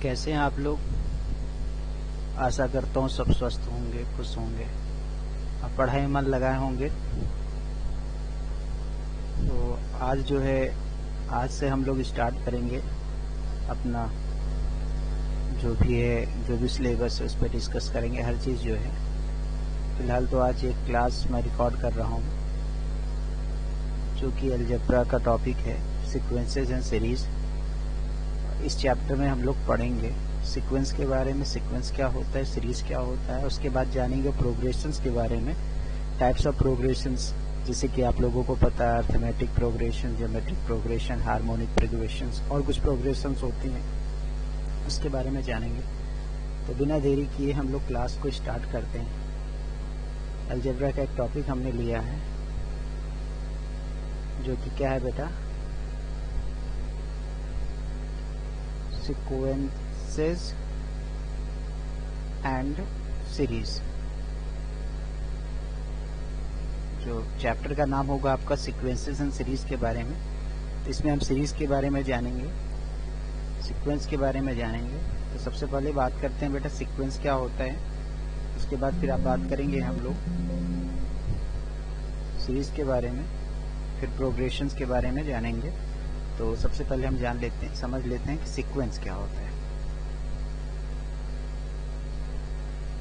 कैसे हैं आप लोग। आशा करता हूँ सब स्वस्थ होंगे, खुश होंगे और पढ़ाई में मन लगाए होंगे। तो आज जो है, आज से हम लोग स्टार्ट करेंगे अपना जो भी है, जो भी सिलेबस है उस पर डिस्कस करेंगे हर चीज़ जो है। फिलहाल तो आज एक क्लास मैं रिकॉर्ड कर रहा हूँ जो कि अलजेब्रा का टॉपिक है, सीक्वेंसेस एंड सीरीज। इस चैप्टर में हम लोग पढ़ेंगे सीक्वेंस के बारे में, सीक्वेंस क्या होता है, सीरीज क्या होता है। उसके बाद जानेंगे प्रोग्रेशंस के बारे में, टाइप्स ऑफ प्रोग्रेशंस, जैसे कि आप लोगों को पता है arithmetic progression, geometric progression, harmonic progressions और कुछ प्रोग्रेशंस होती हैं, उसके बारे में जानेंगे। तो बिना देरी किए हम लोग क्लास को स्टार्ट करते हैं। अलजेब्रा का एक टॉपिक हमने लिया है जो कि क्या है बेटा, सीक्वेंसेस एंड सीरीज। जो चैप्टर का नाम होगा आपका सीक्वेंसेस एंड सीरीज के बारे में। तो इसमें हम सीरीज के बारे में जानेंगे, सीक्वेंस के बारे में जानेंगे। तो सबसे पहले बात करते हैं बेटा सीक्वेंस क्या होता है, उसके बाद फिर आप बात करेंगे हम लोग सीरीज के बारे में, फिर प्रोग्रेशंस के बारे में जानेंगे। तो सबसे पहले हम जान लेते हैं, समझ लेते हैं कि सीक्वेंस क्या होता है।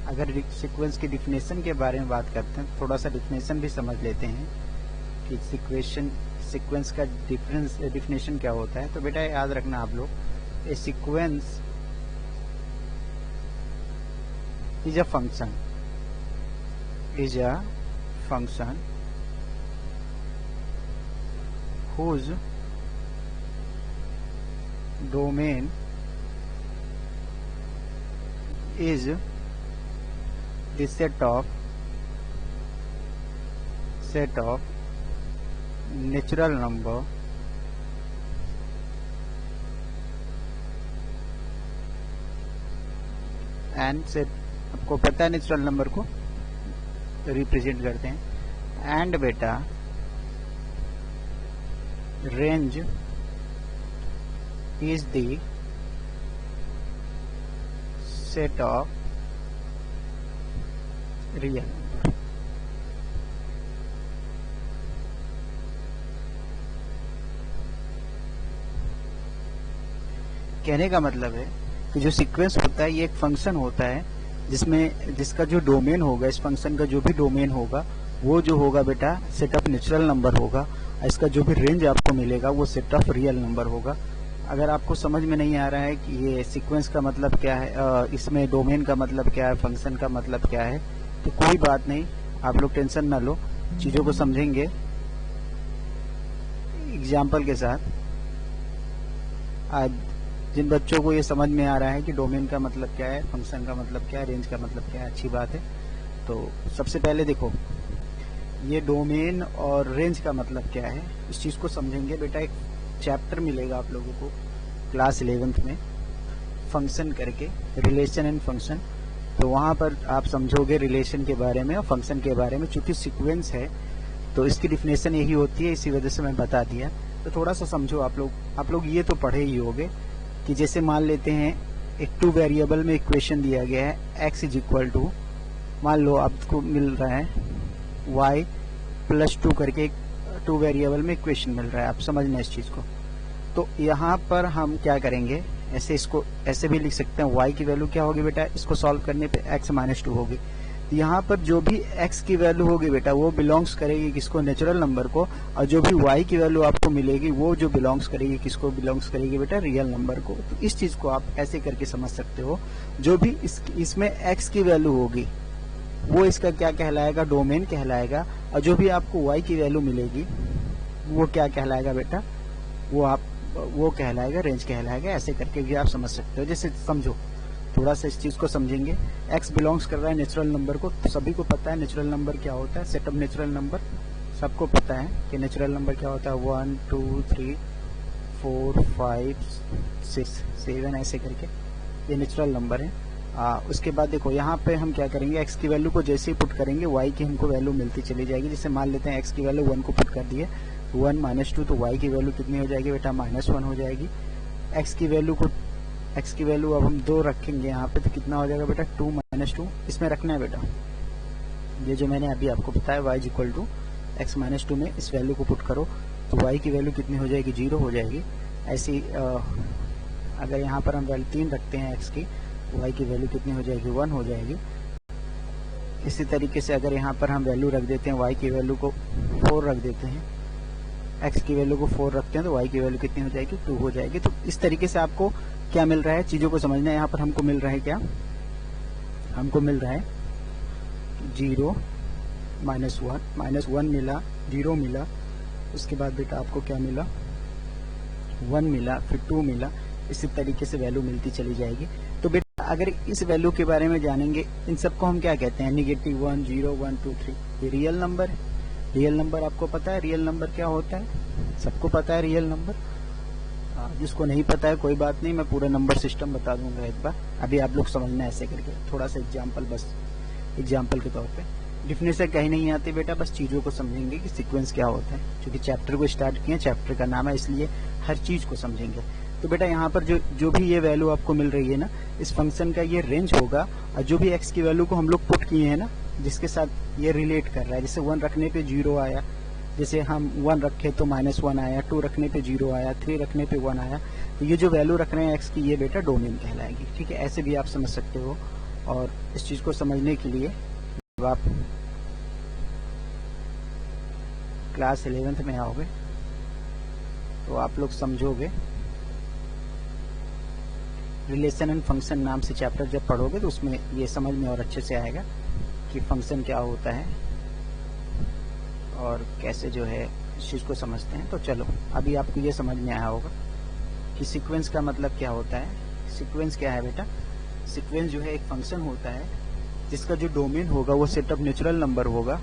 अगर सीक्वेंस की डिफिनेशन के बारे में बात करते हैं, थोड़ा सा डिफिनेशन भी समझ लेते हैं कि सीक्वेंस का डिफिनेशन क्या होता है। तो बेटा याद रखना आप लोग, ए sequence is a function whose domain is the set of natural number and set, आपको पता है नेचुरल नंबर को रिप्रेजेंट करते हैं, एंड बेटा range is the set of real number. कहने का मतलब है कि जो सीक्वेंस होता है ये एक फंक्शन होता है जिसका जो डोमेन होगा, इस फंक्शन का जो भी डोमेन होगा वो जो होगा बेटा सेट ऑफ नेचुरल नंबर होगा। इसका जो भी रेंज आपको मिलेगा वो सेट ऑफ रियल नंबर होगा। अगर आपको समझ में नहीं आ रहा है कि ये सीक्वेंस का मतलब क्या है, इसमें डोमेन का मतलब क्या है, फंक्शन का मतलब क्या है, तो कोई बात नहीं, आप लोग टेंशन ना लो, चीजों को समझेंगे एग्जाम्पल के साथ। आज जिन बच्चों को ये समझ में आ रहा है कि डोमेन का मतलब क्या है, फंक्शन का मतलब क्या है, रेंज का मतलब क्या है, अच्छी बात है। तो सबसे पहले देखो, ये डोमेन और रेंज का मतलब क्या है, इस चीज़ को समझेंगे। बेटा एक चैप्टर मिलेगा आप लोगों को क्लास 11th में, फंक्शन करके, रिलेशन एंड फंक्शन। तो वहाँ पर आप समझोगे रिलेशन के बारे में और फंक्शन के बारे में। चूंकि सीक्वेंस है तो इसकी डिफिनेशन यही होती है, इसी वजह से मैं बता दिया। तो थोड़ा सा समझो आप लोग ये तो पढ़े ही होगे कि जैसे मान लेते हैं एक 2 वेरिएबल में इक्वेशन दिया गया है, x इज इक्वल टू, मान लो आपको मिल रहा है y प्लस 2 करके, 2 वेरिएबल में इक्वेशन मिल रहा है। आप समझना इस चीज को। तो यहाँ पर हम क्या करेंगे, इसको ऐसे भी लिख सकते हैं, y की वैल्यू क्या होगी बेटा, इसको सॉल्व करने पे x माइनस 2 होगी। यहाँ पर जो भी x की वैल्यू होगी बेटा वो बिलोंग्स करेगी किसको, नेचुरल नंबर को, और जो भी y की वैल्यू आपको मिलेगी वो जो बिलोंग्स करेगी किसको, बिलोंग्स करेगी बेटा रियल नंबर को। तो इस चीज को आप ऐसे करके समझ सकते हो, जो भी इसमें x की वैल्यू होगी वो इसका क्या कहलाएगा, डोमेन कहलाएगा, और जो भी आपको y की वैल्यू मिलेगी वो क्या कहलाएगा बेटा, वो कहलाएगा रेंज कहलाएगा। ऐसे करके भी आप समझ सकते हो। जैसे समझो, थोड़ा सा इस चीज को समझेंगे। x बिलोंग्स कर रहा है नेचुरल नंबर को, तो सभी को पता है नेचुरल नंबर क्या होता है, सेट ऑफ नेचुरल नंबर। सबको पता है कि नेचुरल नंबर क्या होता है, 1 2 3 4 5 6 7 ऐसे करके ये नेचुरल नंबर है। उसके बाद देखो यहाँ पे हम क्या करेंगे, x की वैल्यू को जैसे ही पुट करेंगे y की हमको वैल्यू मिलती चली जाएगी। जैसे मान लेते हैं x की वैल्यू 1 को पुट कर दिए, 1 माइनस 2, तो y की वैल्यू कितनी हो जाएगी बेटा, -1 हो जाएगी। x की वैल्यू को एक्स की वैल्यू अब हम 2 रखेंगे यहाँ पे, तो कितना हो जाएगा बेटा 2 - 2 इसमें रखना है बेटा। ये जो मैंने अभी आपको बताया y इक्वल टू x - 2 में इस वैल्यू को पुट करो तो y की वैल्यू कितनी हो जाएगी 0 हो जाएगी। ऐसी अगर यहाँ पर हम वैल्यू 3 रखते हैं x की तो y की वैल्यू कितनी हो जाएगी 1 हो जाएगी। इसी तरीके से अगर यहाँ पर हम वैल्यू रख देते हैं y की वैल्यू को 4 रख देते हैं, x की वैल्यू को 4 रखते हैं तो y की वैल्यू कितनी हो जाएगी 2 हो जाएगी। तो इस तरीके से आपको क्या मिल रहा है, चीज़ों को समझना है। यहाँ पर हमको मिल रहा है क्या, हमको मिल रहा है 0 - 1 -1 मिला, 0 मिला, उसके बाद बेटा आपको क्या मिला 1 मिला, फिर 2 मिला, इसी तरीके से वैल्यू मिलती चली जाएगी। तो बेटा अगर इस वैल्यू के बारे में जानेंगे, इन सबको हम क्या कहते हैं, -1 0 1 2 3, ये रियल नंबर है। रियल नंबर आपको पता है रियल नंबर क्या होता है, सबको पता है रियल नंबर। जिसको नहीं पता है कोई बात नहीं, मैं पूरा नंबर सिस्टम बता दूंगा एक बार, अभी आप लोग समझना ऐसे करके थोड़ा सा एग्जाम्पल, बस एग्जाम्पल के तौर पे। डिफिनेशन कहीं नहीं आती बेटा, बस चीज़ों को समझेंगे कि सीक्वेंस क्या होता है। क्योंकि चैप्टर को स्टार्ट किए, चैप्टर का नाम है, इसलिए हर चीज़ को समझेंगे। तो बेटा यहाँ पर जो भी ये वैल्यू आपको मिल रही है ना, इस फंक्शन का ये रेंज होगा, और जो भी एक्स की वैल्यू को हम लोग पुट किए हैं ना, जिसके साथ ये रिलेट कर रहा है, जैसे 1 रखने पे 0 आया, जैसे हम 1 रखे तो -1 आया, 2 रखने पे 0 आया, 3 रखने पे 1 आया, तो ये जो वैल्यू रख रहे हैं एक्स की, ये बेटा डोमेन कहलाएगी। ठीक है, ऐसे भी आप समझ सकते हो। और इस चीज़ को समझने के लिए जब आप क्लास 11th में आओगे तो आप लोग समझोगे, रिलेशन एंड फंक्शन नाम से चैप्टर जब पढ़ोगे तो उसमें ये समझ में और अच्छे से आएगा कि फंक्शन क्या होता है और कैसे जो है इस चीज़ को समझते हैं। तो चलो अभी आपको ये समझ में आया होगा कि सीक्वेंस का मतलब क्या होता है। सीक्वेंस क्या है बेटा, सीक्वेंस जो है एक फंक्शन होता है जिसका जो डोमेन होगा वो सेट ऑफ नेचुरल नंबर होगा,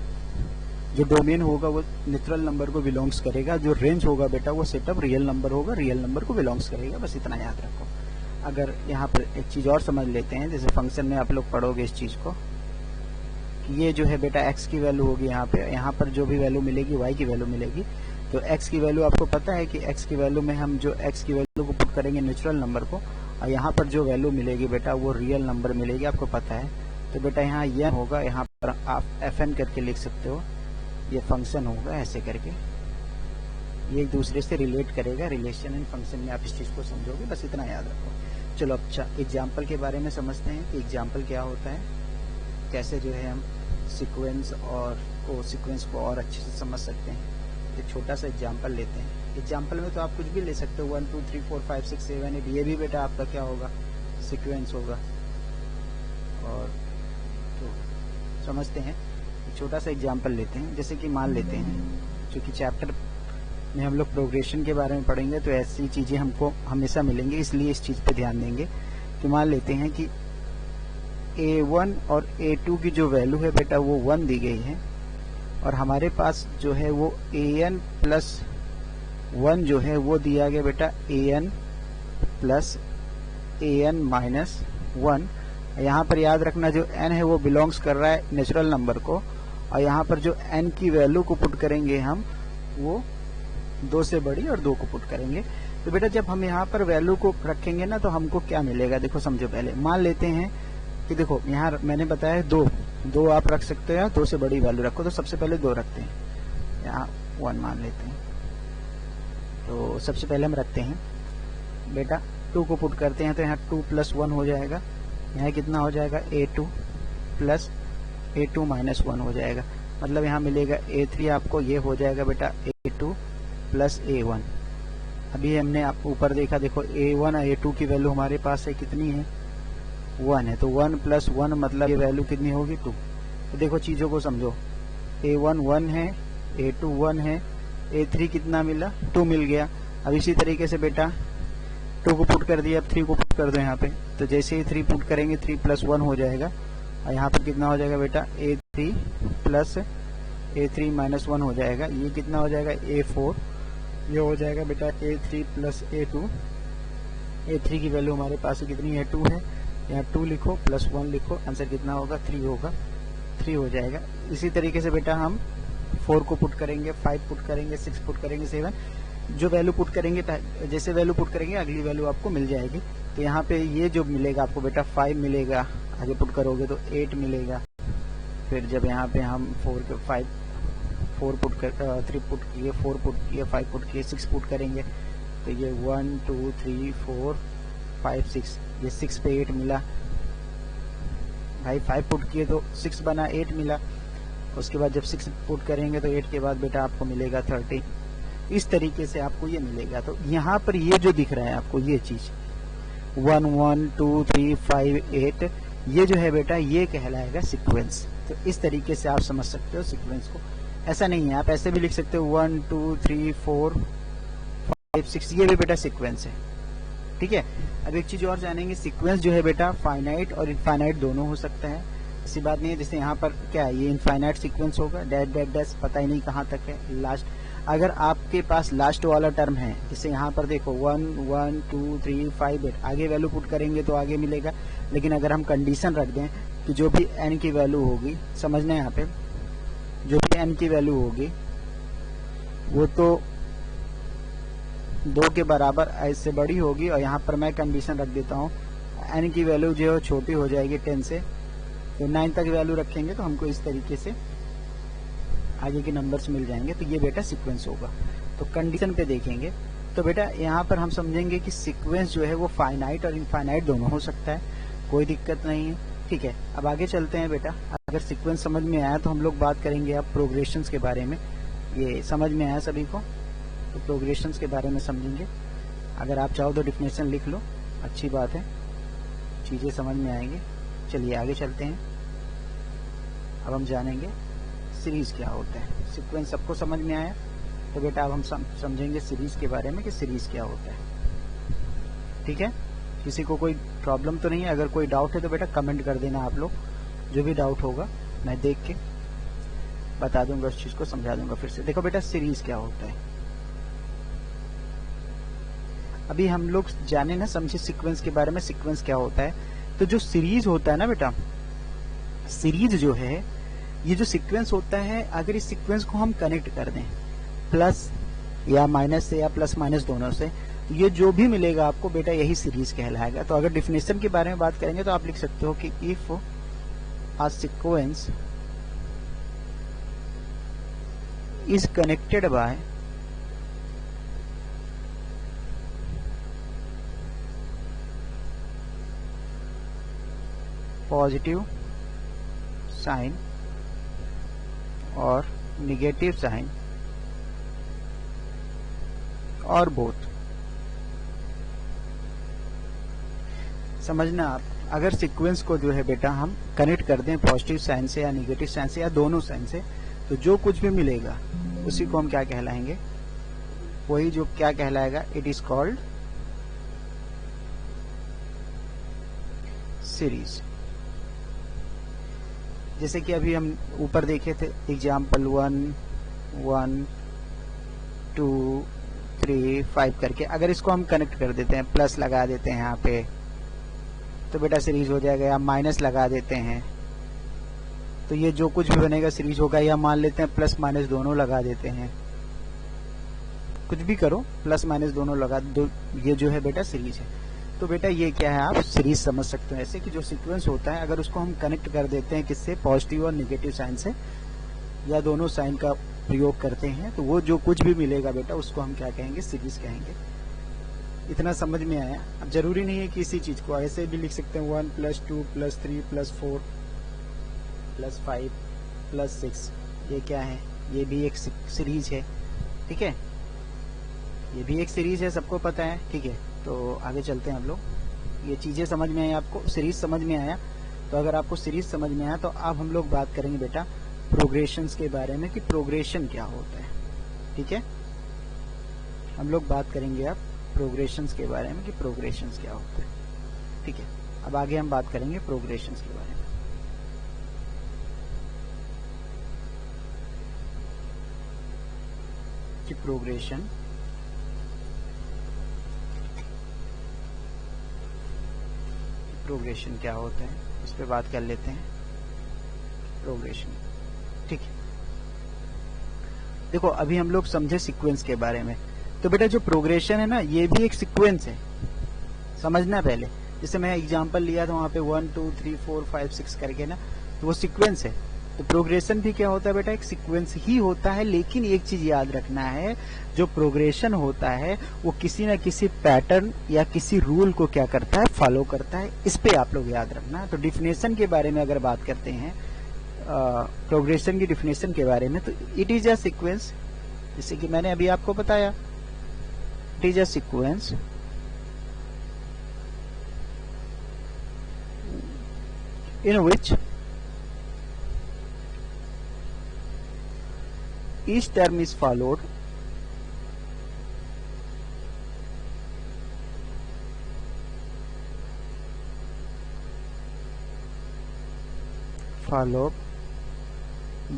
जो डोमेन होगा वो नेचुरल नंबर को बिलोंग्स करेगा, जो रेंज होगा बेटा वो सेट ऑफ रियल नंबर होगा, रियल नंबर को बिलोंग्स करेगा। बस इतना याद रखो। अगर यहाँ पर एक चीज़ और समझ लेते हैं, जैसे फंक्शन में आप लोग पढ़ोगे इस चीज़ को, ये जो है बेटा x की वैल्यू होगी, यहाँ पर जो भी वैल्यू मिलेगी y की वैल्यू मिलेगी। तो x की वैल्यू आपको पता है कि x की वैल्यू में हम जो x की वैल्यू को पुट करेंगे नेचुरल नंबर को, और यहाँ पर जो वैल्यू मिलेगी बेटा वो रियल नंबर मिलेगी, आपको पता है। तो बेटा यहाँ यह होगा, यहाँ पर आप fn करके लिख सकते हो, ये फंक्शन होगा ऐसे करके, ये एक दूसरे से रिलेट करेगा। रिलेशन एंड फंक्शन में आप इस चीज़ को समझोगे, बस इतना याद रखो। चलो अच्छा एग्जाम्पल के बारे में समझते हैं कि एग्जाम्पल क्या होता है, कैसे जो है हम सीक्वेंस को और अच्छे से समझ सकते हैं। एक छोटा सा एग्जाम्पल लेते हैं। एग्जाम्पल में तो आप कुछ भी ले सकते हो, 1 2 3 4 5 6 7 8, ये भी बेटा आपका क्या होगा सीक्वेंस होगा। और तो समझते हैं, एक छोटा सा एग्जाम्पल लेते हैं। जैसे कि मान लेते हैं, क्योंकि चैप्टर में हम लोग प्रोग्रेशन के बारे में पढ़ेंगे तो ऐसी चीज़ें हमको हमेशा मिलेंगी, इसलिए इस चीज़ पे ध्यान देंगे कि मान लेते हैं कि A1 और A2 की जो वैल्यू है बेटा वो 1 दी गई है, और हमारे पास जो है वो AN प्लस 1 जो है वो दिया गया बेटा AN प्लस AN माइनस 1। यहाँ पर याद रखना जो n है वो बिलोंग्स कर रहा है नेचुरल नंबर को, और यहाँ पर जो n की वैल्यू को पुट करेंगे हम वो 2 से बड़ी और 2 को पुट करेंगे। तो बेटा जब हम यहाँ पर वैल्यू को रखेंगे ना तो हमको क्या मिलेगा, देखो समझो। पहले मान लेते हैं कि देखो यहाँ मैंने बताया 2 आप रख सकते हो, 2 से बड़ी वैल्यू रखो। तो सबसे पहले 2 रखते हैं, यहाँ 1 मान लेते हैं। तो सबसे पहले हम रखते हैं बेटा 2 को पुट करते हैं, तो यहाँ 2 + 1 हो जाएगा। यहाँ कितना हो जाएगा A2 प्लस A2 माइनस 1 हो जाएगा, मतलब यहाँ मिलेगा A3 आपको, ये हो जाएगा बेटा A2 प्लस A1। अभी हमने आप ऊपर देखा, देखो A1 और A2 की वैल्यू हमारे पास है कितनी है 1 है, तो 1 + 1 मतलब ये वैल्यू कितनी होगी 2। तो देखो चीज़ों को समझो, A1 1 है, A2 1 है, A3 कितना मिला 2 मिल गया। अब इसी तरीके से बेटा 2 को पुट कर दिया, अब 3 को पुट कर दो यहाँ पे। तो जैसे ही 3 पुट करेंगे 3 + 1 हो जाएगा, और यहाँ पर कितना हो जाएगा बेटा A3 प्लस A3 माइनस 1 हो जाएगा। ये कितना हो जाएगा A4, ये हो जाएगा बेटा A3 प्लस A2। A3 की वैल्यू हमारे पास कितनी है 2 है, यहाँ 2 लिखो प्लस 1 लिखो, आंसर कितना होगा 3 होगा, 3 हो जाएगा। इसी तरीके से बेटा हम 4 को पुट करेंगे, 5 पुट करेंगे, 6 पुट करेंगे, 7 जो वैल्यू पुट करेंगे, जैसे वैल्यू पुट करेंगे अगली वैल्यू आपको मिल जाएगी। तो यहाँ पे ये जो मिलेगा आपको बेटा 5 मिलेगा, आगे पुट करोगे तो 8 मिलेगा। फिर जब यहाँ पे हम 4 पुट कर 3 पुट किए, 4 पुट किए, 5 पुट किए, 6 पुट करेंगे तो ये 1 2 3 4 5 6, ये 6 पे 8 मिला भाई। 5 पुट किए तो 6 बना, 8 मिला। उसके बाद जब 6 पुट करेंगे तो 8 के बाद बेटा आपको मिलेगा 30। इस तरीके से आपको ये मिलेगा। तो यहाँ पर ये जो दिख रहा है आपको ये चीज 1 1 2 3 5 8, ये जो है बेटा ये कहलाएगा सीक्वेंस। तो इस तरीके से आप समझ सकते हो सीक्वेंस को। ऐसा नहीं है, आप ऐसे भी लिख सकते हो 1 2 3 4 5 6, ये भी बेटा सीक्वेंस है। ठीक है। अब एक चीज और जानेंगे, सीक्वेंस जो है बेटा फाइनाइट और इनफाइनाइट दोनों हो सकता है, ऐसी बात नहीं है। जैसे यहाँ पर क्या है, ये इनफाइनाइट सीक्वेंस होगा, डैश डैश डैश, पता ही नहीं कहाँ तक है लास्ट। अगर आपके पास लास्ट वाला टर्म है, जैसे यहाँ पर देखो 1 1 2 3 5 8, आगे वैल्यू पुट करेंगे तो आगे मिलेगा। लेकिन अगर हम कंडीशन रख दें कि जो भी n की वैल्यू होगी, समझना यहाँ पे, जो भी n की वैल्यू होगी वो तो 2 के बराबर इससे बड़ी होगी। और यहाँ पर मैं कंडीशन रख देता हूँ n की वैल्यू जो है छोटी हो जाएगी 10 से, तो 9 तक वैल्यू रखेंगे तो हमको इस तरीके से आगे के नंबर्स मिल जाएंगे। तो ये बेटा सीक्वेंस होगा। तो कंडीशन पे देखेंगे तो बेटा यहाँ पर हम समझेंगे कि सीक्वेंस जो है वो फाइनाइट और इनफाइनाइट दोनों हो सकता है, कोई दिक्कत नहीं है। ठीक है। अब आगे चलते हैं बेटा। अगर सीक्वेंस समझ में आया तो हम लोग बात करेंगे अब प्रोग्रेशंस के बारे में। ये समझ में आया सभी को? तो प्रोग्रेशंस के बारे में समझेंगे। अगर आप चाहो तो डिफिनेशन लिख लो, अच्छी बात है, चीजें समझ में आएंगी। चलिए आगे चलते हैं। अब हम जानेंगे सीरीज क्या होता है। सीक्वेंस सबको समझ में आया, तो बेटा अब हम समझेंगे सीरीज के बारे में कि सीरीज क्या होता है। ठीक है। किसी को कोई प्रॉब्लम तो नहीं है? अगर कोई डाउट है तो बेटा कमेंट कर देना आप लोग, जो भी डाउट होगा मैं देख के बता दूंगा, उस चीज को समझा दूंगा फिर से। देखो बेटा सीरीज क्या होता है, अभी हम लोग जाने ना समझे सीक्वेंस के बारे में। सीक्वेंस क्या होता है, तो जो सीरीज होता है ना बेटा, सीरीज जो है, ये जो सीक्वेंस होता है, अगर इस सीक्वेंस को हम कनेक्ट कर दें प्लस या माइनस से या प्लस माइनस दोनों से, तो ये जो भी मिलेगा आपको बेटा यही सीरीज कहलाएगा। तो अगर डिफिनेशन के बारे में बात करेंगे तो आप लिख सकते हो कि if a sequence is connected by positive sign और negative sign और both, समझना आप। अगर सीक्वेंस को जो है बेटा हम कनेक्ट कर दें पॉजिटिव साइन से या निगेटिव साइन से या दोनों साइन से, तो जो कुछ भी मिलेगा उसी को हम क्या कहलाएंगे, वही जो क्या कहलाएगा, इट इज कॉल्ड सीरीज। जैसे कि अभी हम ऊपर देखे थे एग्जाम्पल 1 1 2 3 5 करके, अगर इसको हम कनेक्ट कर देते हैं, प्लस लगा देते हैं यहाँ पे, तो बेटा सीरीज हो जाएगा। या माइनस लगा देते हैं तो ये जो कुछ भी बनेगा सीरीज होगा। या मान लेते हैं प्लस माइनस दोनों लगा देते हैं, कुछ भी करो, प्लस माइनस दोनों लगा दो, ये जो है बेटा सीरीज है। तो बेटा ये क्या है, आप सीरीज समझ सकते हो ऐसे कि जो सीक्वेंस होता है अगर उसको हम कनेक्ट कर देते हैं किससे, पॉजिटिव और निगेटिव साइन से, या दोनों साइन का प्रयोग करते हैं, तो वो जो कुछ भी मिलेगा बेटा उसको हम क्या कहेंगे, सीरीज कहेंगे। इतना समझ में आया? अब जरूरी नहीं है कि इसी चीज को ऐसे भी लिख सकते हैं 1 + 2 + 3 + 4 + 5 + 6, ये क्या है, ये भी एक सीरीज है। ठीक है, ये भी एक सीरीज है, सबको पता है। ठीक है, तो आगे चलते हैं हम लोग। ये चीजें समझ में आई आपको, सीरीज समझ में आया? तो अगर आपको सीरीज समझ में आया तो अब हम लोग बात करेंगे बेटा प्रोग्रेशंस के बारे में कि प्रोग्रेशन क्या होता है। ठीक है, हम लोग बात करेंगे अब प्रोग्रेशंस के बारे में कि प्रोग्रेशंस क्या होता है। ठीक है, अब आगे हम बात करेंगे प्रोग्रेशंस के बारे में। कि प्रोग्रेशन क्या होता है, इस पे बात कर लेते हैं। प्रोग्रेशन, ठीक है। देखो अभी हम लोग समझे सीक्वेंस के बारे में, तो बेटा जो प्रोग्रेशन है ना, ये भी एक सीक्वेंस है। समझना पहले। जैसे मैं एग्जांपल लिया था वहां पे 1 2 3 4 5 6 करके ना, तो वो सीक्वेंस है। तो प्रोग्रेशन भी क्या होता है बेटा, एक सीक्वेंस ही होता है। लेकिन एक चीज याद रखना है, जो प्रोग्रेशन होता है वो किसी न किसी पैटर्न या किसी रूल को क्या करता है, फॉलो करता है। इस पे आप लोग याद रखना। तो डिफिनेशन के बारे में अगर बात करते हैं, प्रोग्रेशन की डिफिनेशन के बारे में, तो इट इज अ सीक्वेंस, जैसे कि मैंने अभी आपको बताया, it is a sequence in which each term is followed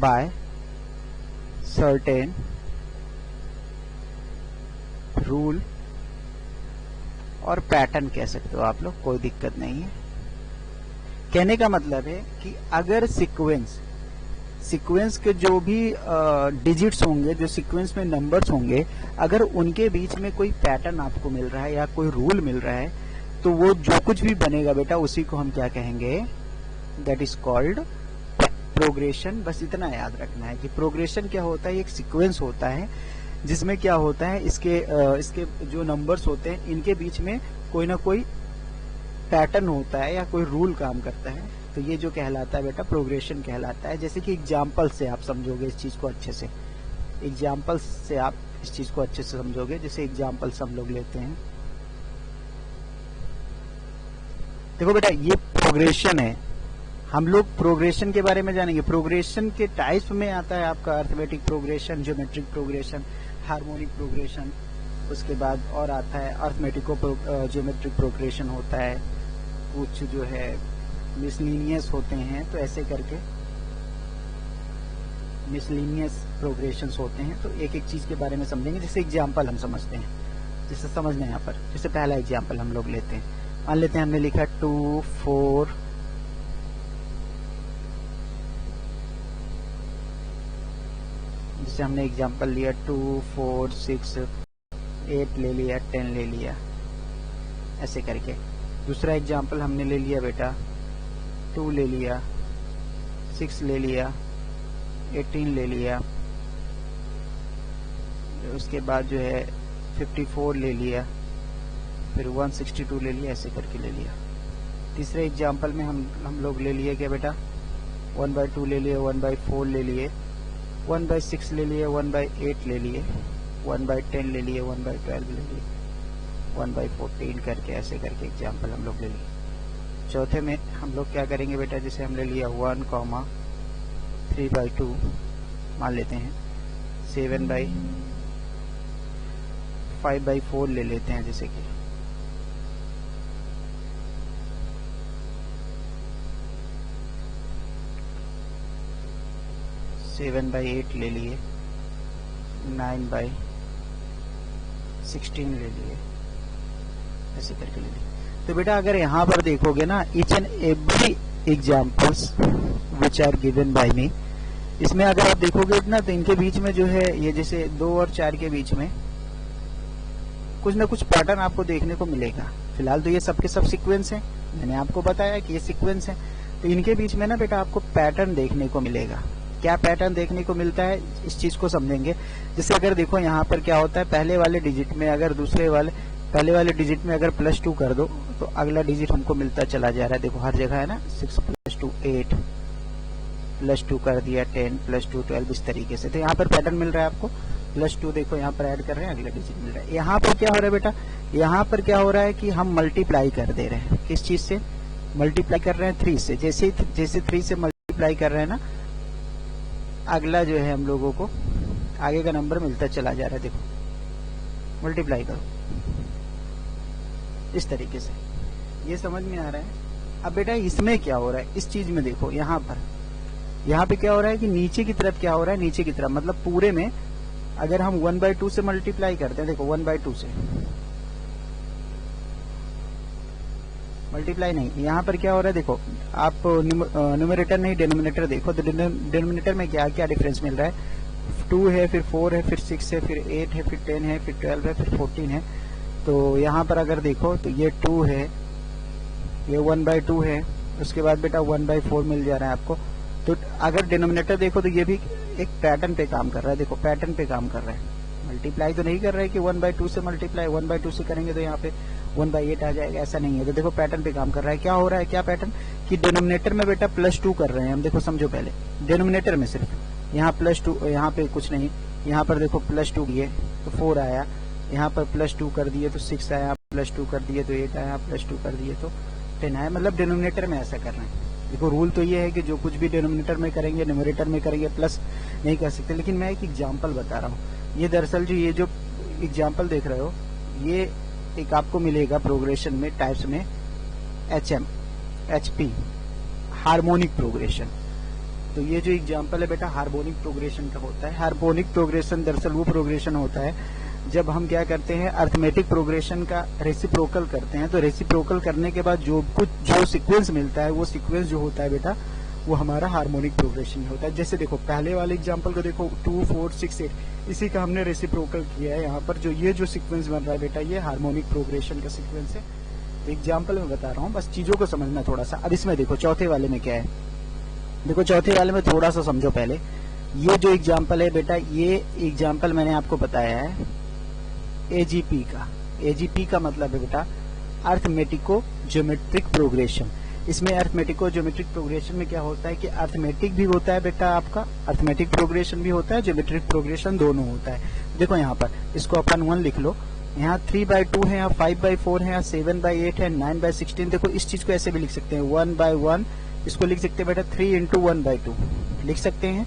by certain rule और पैटर्न कह सकते हो आप लोग, कोई दिक्कत नहीं है। कहने का मतलब है कि अगर सीक्वेंस के जो भी डिजिट्स होंगे, जो सीक्वेंस में नंबर्स होंगे, अगर उनके बीच में कोई पैटर्न आपको मिल रहा है या कोई रूल मिल रहा है, तो वो जो कुछ भी बनेगा बेटा उसी को हम क्या कहेंगे, दैट इज कॉल्ड प्रोग्रेशन। बस इतना याद रखना है कि प्रोग्रेशन क्या होता है, एक सीक्वेंस होता है जिसमें क्या होता है, इसके जो नंबर्स होते हैं इनके बीच में कोई ना कोई पैटर्न होता है या कोई रूल काम करता है। तो ये जो कहलाता है बेटा प्रोग्रेशन कहलाता है। जैसे कि एग्जाम्पल से आप समझोगे इस चीज को अच्छे से, एग्जाम्पल से आप इस चीज को अच्छे से समझोगे। जैसे एग्जाम्पल्स हम लोग लेते हैं, देखो बेटा ये प्रोग्रेशन है, हम लोग प्रोग्रेशन के बारे में जानेंगे। प्रोग्रेशन के टाइप्स में आता है आपका arithmetic progression, geometric progression, harmonic progression, उसके बाद और आता है अर्थमेटिको ज्योमेट्रिक प्रोग्रेशन होता है, कुछ जो है मिसलिनियस होते हैं। तो ऐसे करके मिसलिनियस प्रोग्रेशंस होते हैं। तो एक एक चीज के बारे में समझेंगे। जैसे एग्जाम्पल हम समझते हैं, जैसे समझना यहाँ पर, जैसे पहला एग्जाम्पल हम लोग लेते हैं, मान लेते हैं हमने लिखा 2 4 जैसे हमने एग्जाम्पल लिया 2 4 6 8 ले लिया, 10 ले लिया, ऐसे करके। दूसरा एग्जाम्पल हमने ले लिया बेटा 2 ले लिया, 6 ले लिया, 18 ले लिया, उसके बाद जो है 54 ले लिया, फिर 162 ले लिया, ऐसे करके ले लिया। तीसरे एग्जाम्पल में हम लोग ले लिए क्या बेटा, 1/2 ले लिए, 1/4 ले लिए, 1/6 ले लिए, 1/8 ले लिए, 1/10 ले लिए, 1/12 ले लिए, 1/14 करके, ऐसे करके एग्जाम्पल हम लोग ले लिए। चौथे में हम लोग क्या करेंगे बेटा, जैसे हमने लिया 1, 3/2 मान लेते हैं, 5/4 ले लेते हैं, जैसे कि 7/8 ले लिए, 9/16 ले लिए, ऐसे करके ले लिए। तो बेटा अगर यहाँ पर देखोगे ना, each and every examples which are given by me, इसमें अगर आप देखोगे ना तो इनके बीच में जो है, ये जैसे 2 और 4 के बीच में कुछ ना कुछ पैटर्न आपको देखने को मिलेगा। फिलहाल तो ये सबके सब सीक्वेंस हैं, मैंने आपको बताया कि ये सीक्वेंस है। तो इनके बीच में ना बेटा आपको पैटर्न देखने को मिलेगा। क्या पैटर्न देखने को मिलता है, इस चीज को समझेंगे। जैसे अगर देखो यहाँ पर क्या होता है, पहले वाले डिजिट में अगर पहले वाले डिजिट में अगर +2 कर दो तो अगला डिजिट हमको मिलता चला जा रहा है। देखो हर जगह है ना, 6 + 2 8, +2 कर दिया 10, +2 12, इस तरीके से। तो यहाँ पर पैटर्न मिल रहा है आपको, +2 देखो यहाँ पर ऐड कर रहे हैं, अगला डिजिट मिल रहा है। यहाँ पर क्या हो रहा है बेटा, यहाँ पर क्या हो रहा है कि हम मल्टीप्लाई कर दे रहे हैं। किस चीज से मल्टीप्लाई कर रहे हैं, 3 से। जैसे 3 से मल्टीप्लाई कर रहे हैं ना, अगला जो है हम लोगों को आगे का नंबर मिलता चला जा रहा है। देखो मल्टीप्लाई करो इस तरीके से, ये समझ में आ रहा है। अब बेटा इसमें क्या हो रहा है, इस चीज में देखो, यहाँ पे क्या हो रहा है कि नीचे की तरफ क्या हो रहा है, नीचे की तरफ मतलब पूरे में अगर हम 1/2 से मल्टीप्लाई करते हैं, देखो 1/2 से मल्टीप्लाई नहीं, यहाँ पर क्या हो रहा है, देखो आप न्यूमरेटर नहीं डिनोमिनेटर देखो, तो डिनोमिनेटर में क्या क्या डिफरेंस मिल रहा है, 2 है, फिर 4 है, फिर 6 है, फिर 8 है, फिर 10 है, फिर 12 है, फिर 14 है। तो यहाँ पर अगर देखो तो ये 2 है, ये 1/2 है, उसके बाद बेटा 1/4 मिल जा रहा है आपको। तो अगर डिनोमिनेटर देखो तो ये भी एक पैटर्न पे काम कर रहा है, देखो पैटर्न पे काम कर रहा है, मल्टीप्लाई तो नहीं कर रहा है कि 1/2 से मल्टीप्लाई 1/2 से करेंगे तो यहाँ पे 1/8 आ जाएगा, ऐसा नहीं है। तो देखो पैटर्न पे काम कर रहा है। क्या हो रहा है, क्या पैटर्न कि डिनोमिनेटर में बेटा +2 कर रहे हैं हम, देखो समझो पहले डिनोमिनेटर में सिर्फ यहाँ +2, यहाँ पे कुछ नहीं, यहाँ पर देखो +2 दिए तो 4 आया, यहाँ पर +2 कर दिए तो 6 आया, +2 कर दिए तो 8 आया, +2 कर दिए तो 10 आया, मतलब डिनोमिनेटर में ऐसा कर रहे हैं। देखो रूल तो ये है कि जो कुछ भी डिनोमिनेटर में करेंगे न्यूमरेटर में करेंगे प्लस नहीं कर सकते, लेकिन मैं एक एग्जांपल बता रहा हूँ। ये दरअसल जो ये जो एग्जांपल देख रहे हो ये एक आपको मिलेगा प्रोग्रेशन में टाइप्स में HM, HP, हार्मोनिक प्रोग्रेशन। तो ये जो एग्जांपल है बेटा हार्मोनिक प्रोग्रेशन का होता है। हार्मोनिक प्रोग्रेशन दरअसल वो प्रोग्रेशन होता है जब हम क्या करते हैं अर्थमेटिक प्रोग्रेशन का रेसिप्रोकल करते हैं। तो रेसिप्रोकल करने के बाद जो सीक्वेंस मिलता है वो सीक्वेंस जो होता है बेटा वो हमारा हार्मोनिक प्रोग्रेशन होता है। जैसे देखो पहले वाले एग्जांपल को देखो 2, 4, 6, 8, इसी का हमने रेसिप्रोकल किया है। यहाँ पर जो ये जो सीक्वेंस बन रहा है बेटा ये हार्मोनिक प्रोग्रेशन का सीक्वेंस है। तो एग्जाम्पल में बता रहा हूँ, बस चीजों को समझना थोड़ा सा। अब इसमें देखो चौथे वाले में क्या है, देखो चौथे वाले में थोड़ा सा समझो पहले। ये जो एग्जाम्पल है बेटा ये एग्जाम्पल मैंने आपको बताया है AGP का। AGP का मतलब है बेटा अर्थमेटिको ज्योमेट्रिक प्रोग्रेशन। इसमें अर्थमेटिको ज्योमेट्रिक प्रोग्रेशन में क्या होता है कि अर्थमेटिक भी होता है बेटा आपका, अर्थमेटिक प्रोग्रेशन भी होता है, ज्योमेट्रिक प्रोग्रेशन दोनों होता है। देखो यहाँ पर इसको अपन 1 लिख लो, यहाँ 3/2 है, यहाँ 5/4 है, यहाँ 7/8 है, 9/16। देखो इस चीज को ऐसे भी लिख सकते हैं 1/1, इसको लिख सकते हैं बेटा 3 × 1/2 लिख सकते हैं,